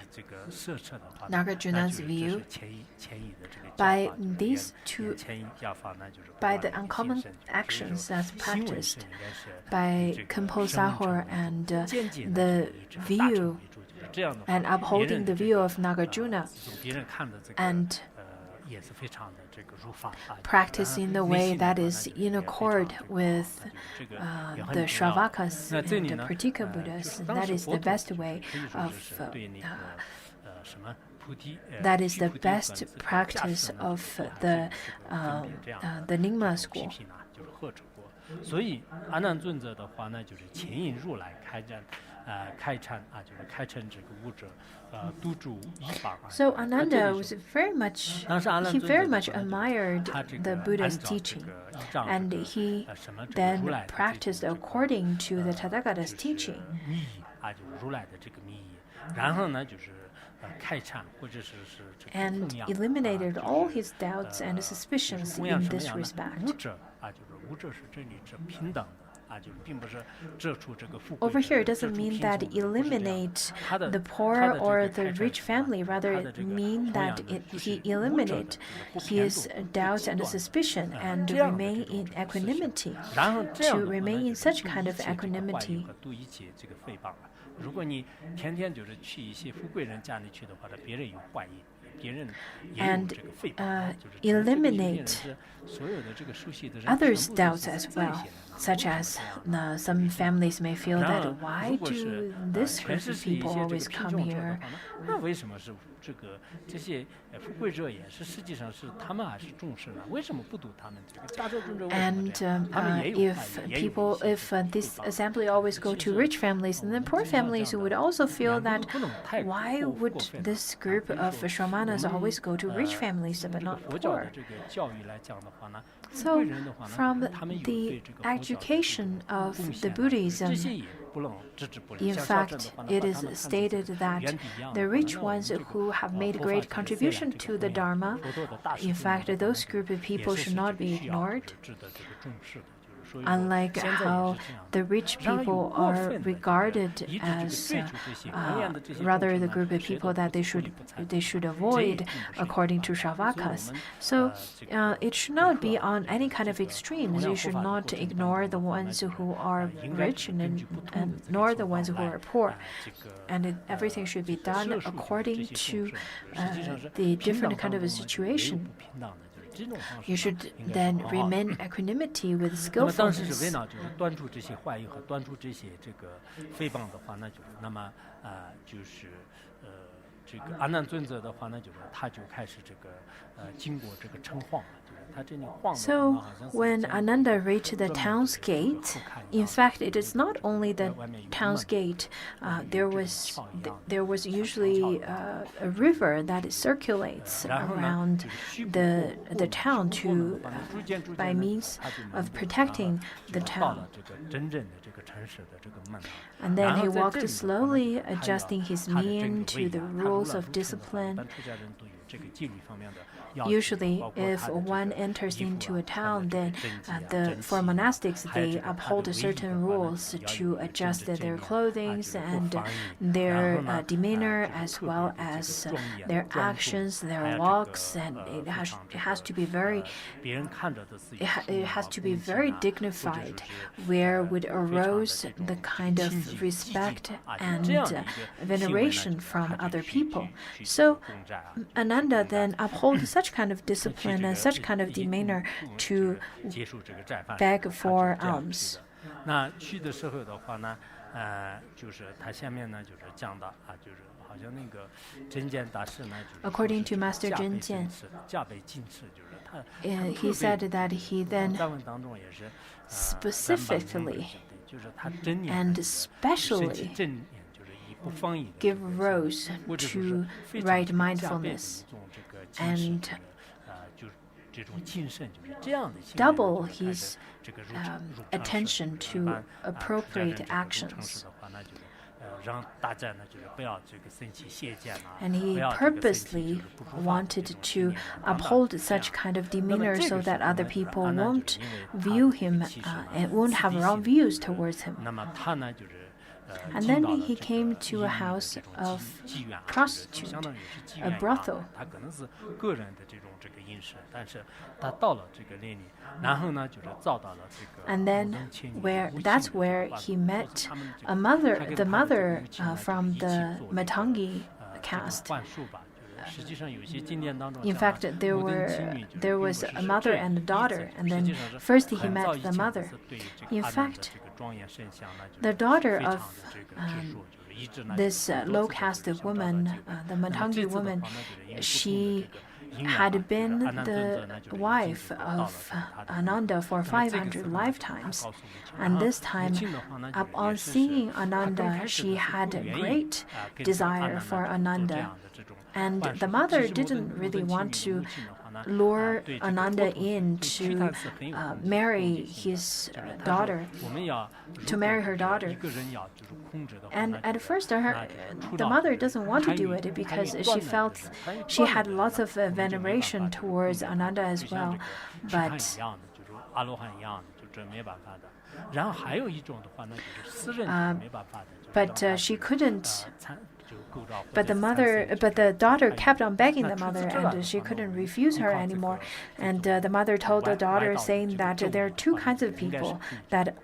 Nagarjuna's view, by these two, by the uncommon actions that's practiced by Khenpo Sahur and the view and upholding the view of Nagarjuna and practice in the way that is in accord with the Shravakas and the Pratika Buddhas. And that is the best way of that is the best practice of the Nyingma school. 所以阿难尊者的话呢，就是牵引入来开阐就是开阐这个悟者，督助依法。So Ananda was very much admired the Buddha's teaching, and he then practiced according to the Tathagata's teaching. 就是如来的这个密意，然后呢就是。And eliminated all his doubts and suspicions in this respect. Over here, it doesn't mean that eliminate the poor or the rich family. Rather, it means that he eliminate his doubts and suspicion and remain in equanimity. To remain in such kind of equanimity. 如果你天天就是去一些富贵人家里去的话，别人有怀疑，别人也有这个诽谤，就是 eliminate others' doubts as well, such as some families may feel that why do this group of people always come here? 那为什么是这个这些富贵者也是实际上是他们还是重视呢？为什么不读他们这个家州尊者？ And if this assembly always go to rich families, and then poor families would also feel that why would this group of Shramanas always go to rich families but not poor? So, from the education of the Buddhism, in fact, it is stated that the rich ones who have made great contribution to the Dharma, in fact, those group of people should not be ignored. Unlike how the rich people are regarded as rather the group of people that they should avoid according to Shravakas. So it should not be on any kind of extremes. You should not ignore the ones who are rich and nor the ones who are poor. And everything should be done according to the different kind of a situation. You should then remain equanimity with skillfulness. So, when Ananda reached the town's gate, in fact, it is not only the town's gate. There was usually a river that circulates around the town by means of protecting the town. And then he walked slowly, adjusting his mien to the rules of discipline. Usually, if one enters into a town, then for monastics, they uphold certain rules to adjust their clothing and their demeanor, as well as their actions, their walks, and it has to be very dignified, where would arouse the kind of respect and veneration from other people. So Ananda then upholds such kind of discipline and such kind of demeanor to beg for alms. According to Master Zhenjian, he said that he then specifically and especially give rose to right mindfulness and double his attention to appropriate actions. And he purposely wanted to uphold such kind of demeanor so that other people won't view him and won't have wrong views towards him. And then he came to a house of prostitute, a brothel. And then that's where he met the mother from the Matangi caste. In fact, there was a mother and a daughter, and then first he met the mother. In fact, the daughter of this low caste woman, the Matangi woman, she had been the wife of Ananda for 500 lifetimes. And this time, upon seeing Ananda, she had a great desire for Ananda. And the mother didn't really want to lure Ananda in to marry her daughter. And at first, the mother doesn't want to do it because she felt she had lots of veneration towards Ananda as well. But she couldn't. But the daughter kept on begging the mother, and she couldn't refuse her anymore. And the mother told the daughter, saying that there are two kinds of people that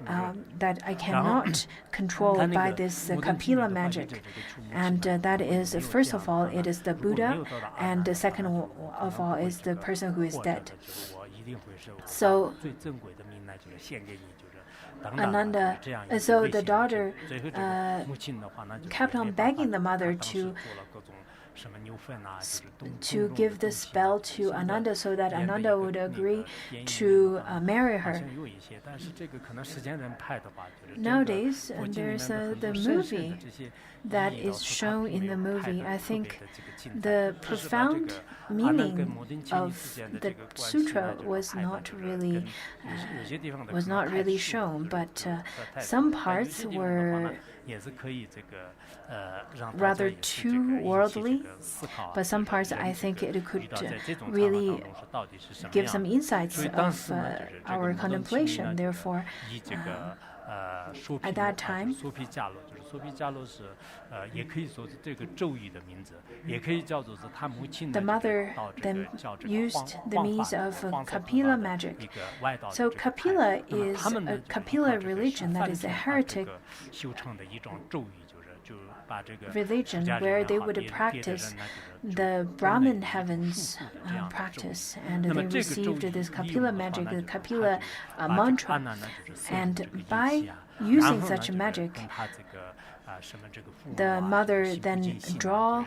I cannot control by this Kapila magic, and that is, first of all, it is the Buddha, and the second of all is the person who is dead. So the daughter kept on begging the mother to give the spell to Ananda so that Ananda would agree to marry her. Nowadays, there's the movie that is shown in the movie. I think the profound meaning of the sutra was not really shown, but some parts were rather too worldly, but some parts I think it could really give some insights of our contemplation. Therefore, at that time, the mother then used the means of Kapila magic. So Kapila is a Kapila religion that is a heretic religion where they would practice the Brahmin heavens practice, and they received this Kapila magic, the Kapila mantra, and by using such magic, the mother then draw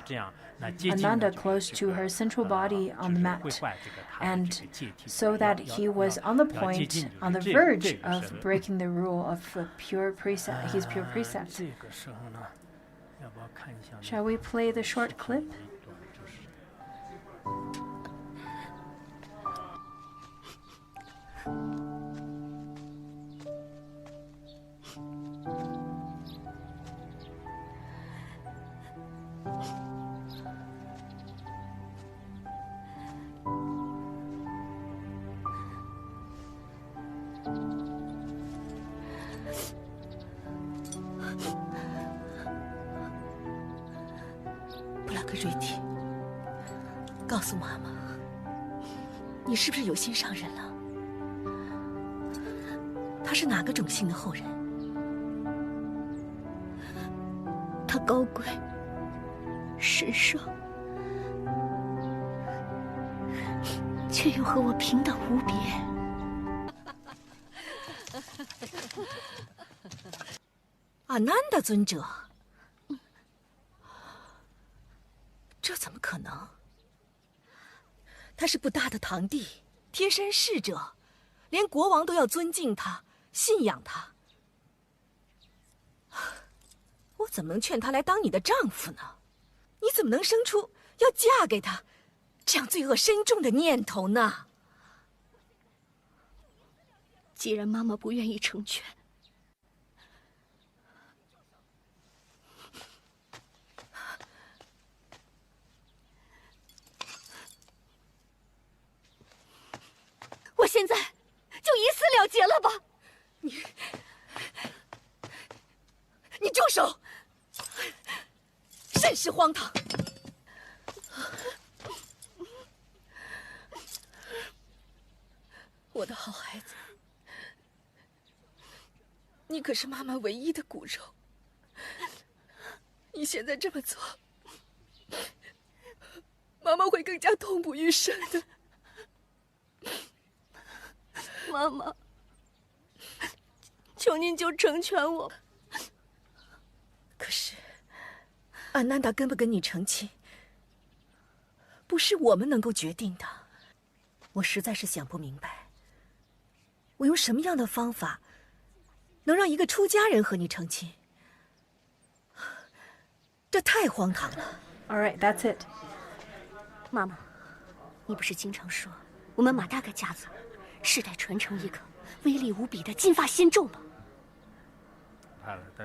Ananda close to her central body on the mat, and so that he was on the point, on the verge of breaking the rule of his pure precept. Shall we play the short clip? 瑞体，告诉妈妈，你是不是有心上人了？他是哪个种姓的后人？他高贵、神圣，却又和我平等无别。阿难达尊者，这怎么可能？他是布达的堂弟，贴身侍者，连国王都要尊敬他、信仰他。我怎么能劝他来当你的丈夫呢？你怎么能生出要嫁给他这样罪恶深重的念头呢？既然妈妈不愿意成全，我现在就一死了结了吧！你住手！甚是荒唐！我的好孩子，你可是妈妈唯一的骨肉。你现在这么做，妈妈会更加痛不欲生的。妈妈，求您就成全我。可是，阿难达跟不跟你成亲，不是我们能够决定的。我实在是想不明白，我用什么样的方法，能让一个出家人和你成亲？这太荒唐了。All right, that's it. 妈妈，你不是经常说我们马达嘎家族世代传承一个威力无比的金发仙咒吗？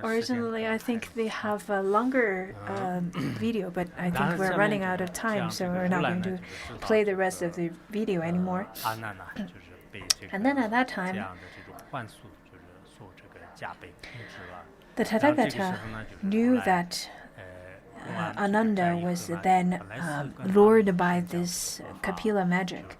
Originally, I think they have a longer video, but I think we're running out of time, so we're not going to play the rest of the video anymore. And then at that time, the Tathagata knew that Ananda was then lured by this Kapila magic.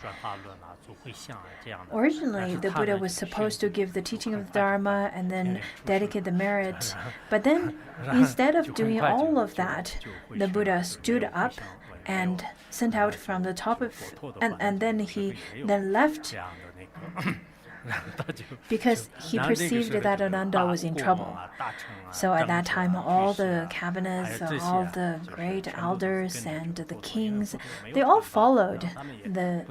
Originally, the Buddha was supposed to give the teaching of the Dharma and then dedicate the merit. But then, instead of doing all of that, the Buddha stood up and sent out from the top of, and then he then left because he perceived that Ananda was in trouble. So at that time, all the cabinets, all the great elders and the kings, they all followed the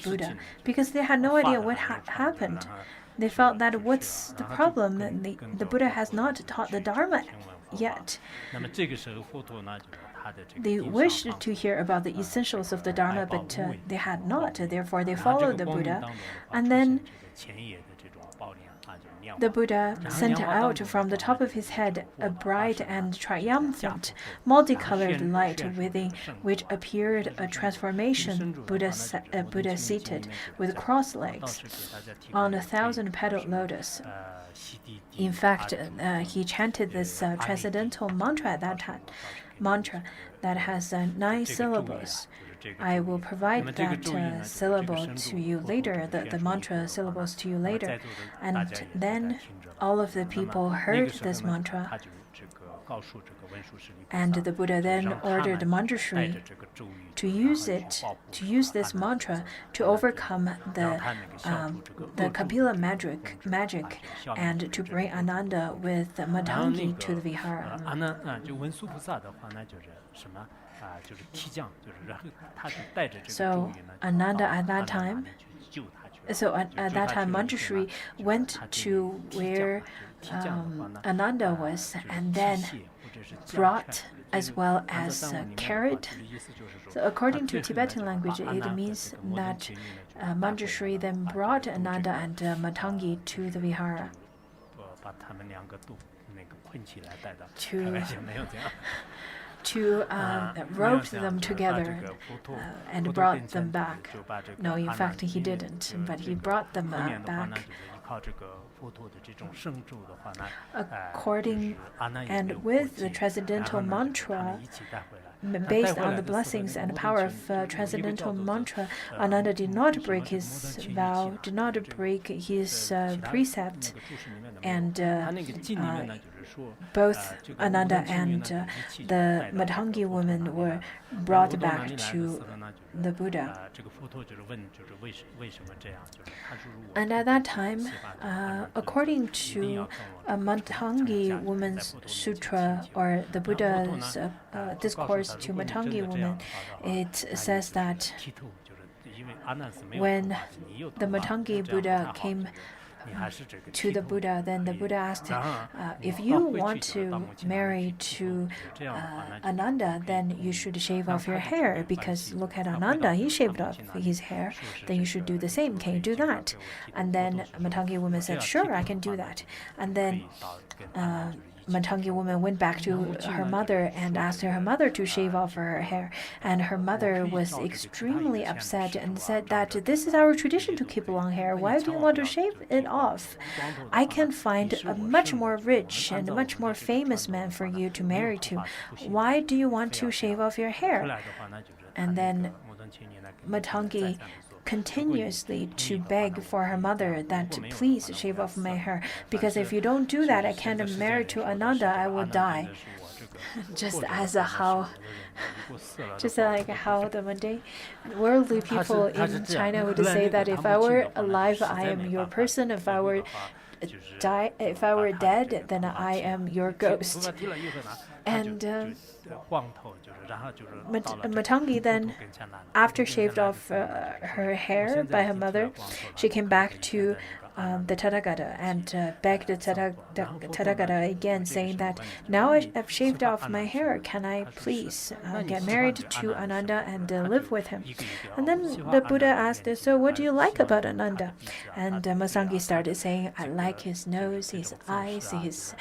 Buddha because they had no idea what happened. They felt that what's the problem? The Buddha has not taught the Dharma yet. They wished to hear about the essentials of the Dharma, but they had not. Therefore, they followed the Buddha. And then the Buddha sent out from the top of his head a bright and triumphant, multicolored light within which appeared a transformation Buddha seated with crossed legs on 1,000-petaled lotus. In fact, he chanted this transcendental mantra at that time. Mantra that has 9 syllables. I will provide that syllable to you later, the mantra syllables to you later. And then all of the people heard this mantra. And the Buddha then ordered Manjushri to use this mantra to overcome the Kapila magic and to bring Ananda with Matangi to the vihara. So Ananda at that time, Manjushri went to where Ananda was and then brought as well as a carrot. So according to Tibetan language, it means that Manjushri then brought Ananda and Matangi to the vihara to rope them together and brought them back. No, in fact, he didn't, but he brought them back according and with the transcendental mantra, based on the blessings and power of transcendental mantra, Ananda did not break his vow, did not break his precept, and both Ananda and the Matangi woman were brought back to the Buddha. And at that time, according to a Matangi woman's sutra, or the Buddha's discourse to Matangi woman, it says that when the Matangi Buddha came to the Buddha, then the Buddha asked, if you want to marry to Ananda, then you should shave off your hair, because look at Ananda, he shaved off his hair, then you should do the same. Can you do that? And then Matangi woman said, sure, I can do that. And then Matangi woman went back to her mother and asked her mother to shave off her hair. And her mother was extremely upset and said that this is our tradition to keep long hair. Why do you want to shave it off? I can find a much more rich and a much more famous man for you to marry to. Why do you want to shave off your hair? And then Matangi continuously to beg for her mother that please shave off my hair, because if you don't do that, I can't marry to Ananda, I will die. Just like how the mundane worldly people in China would say that if I were alive, I am your person. If I were dead, then I am your ghost. And Matangi then, after shaved off her hair by her mother, she came back to the Tathagata and begged the Tathagata again, saying that now I've shaved off my hair, can I please get married to Ananda and live with him? And then the Buddha asked, so what do you like about Ananda? And Matangi started saying, I like his nose, his eyes, his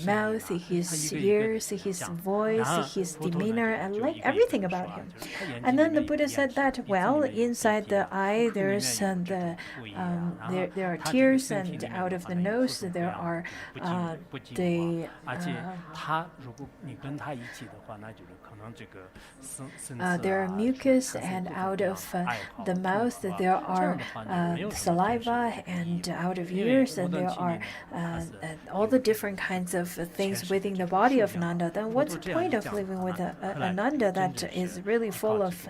mouth, his ears, his voice, his demeanor. I like everything about him. And then the Buddha said that, well, inside the eye there's there are tears, and out of the nose there are there are mucus, and out of the mouth there are saliva, and out of ears there are all the different kinds of things within the body of Ananda. Then what's the point of living with Ananda that is really full of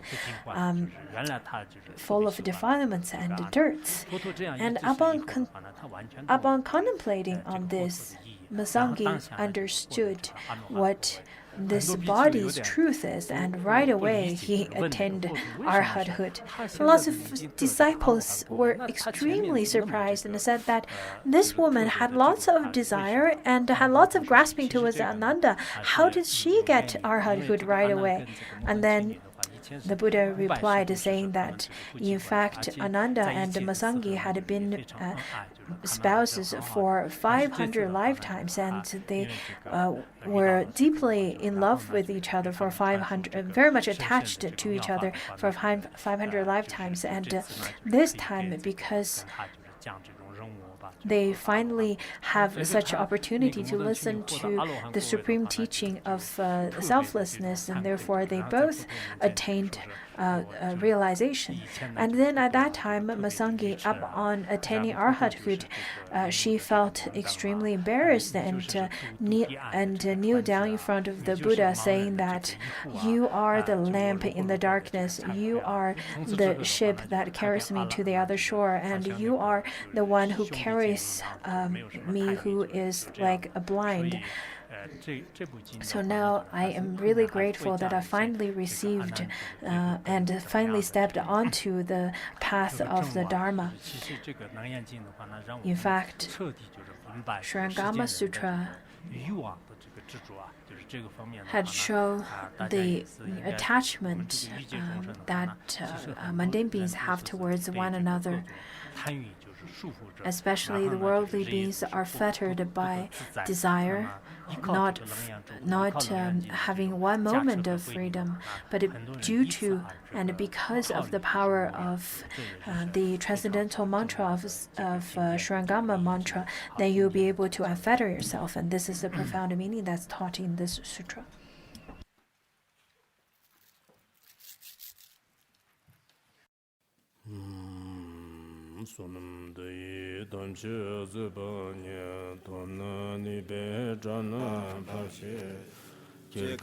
defilements and dirts? And upon contemplating on this, Matangi understood what this body's truth is, and right away he attained arhathood. Lots of disciples were extremely surprised and said that this woman had lots of desire and had lots of grasping towards Ananda. How did she get arhathood right away? And then the Buddha replied, saying that in fact Ananda and Matangi had been spouses for 500 lifetimes, and they were deeply in love with each other for 500, very much attached to each other for 500 lifetimes. And this time, because they finally have such opportunity to listen to the supreme teaching of selflessness, and therefore they both attained realization. And then at that time, Matangi, upon attaining arhathood, she felt extremely embarrassed and kneeled down in front of the Buddha, saying that you are the lamp in the darkness, you are the ship that carries me to the other shore, and you are the one who carries me who is like a blind. So now I am really grateful that I finally received and finally stepped onto the path of the Dharma. In fact, Surangama Sutra had shown the attachment that mundane beings have towards one another. especially the worldly beings, are fettered by desire, not having one moment of freedom, but due to and because of the power of the transcendental mantra of Surangama mantra, then you'll be able to unfetter yourself. And this is the profound meaning that's taught in this sutra. Sonam de damche zebanya tona ni be jana pashe ke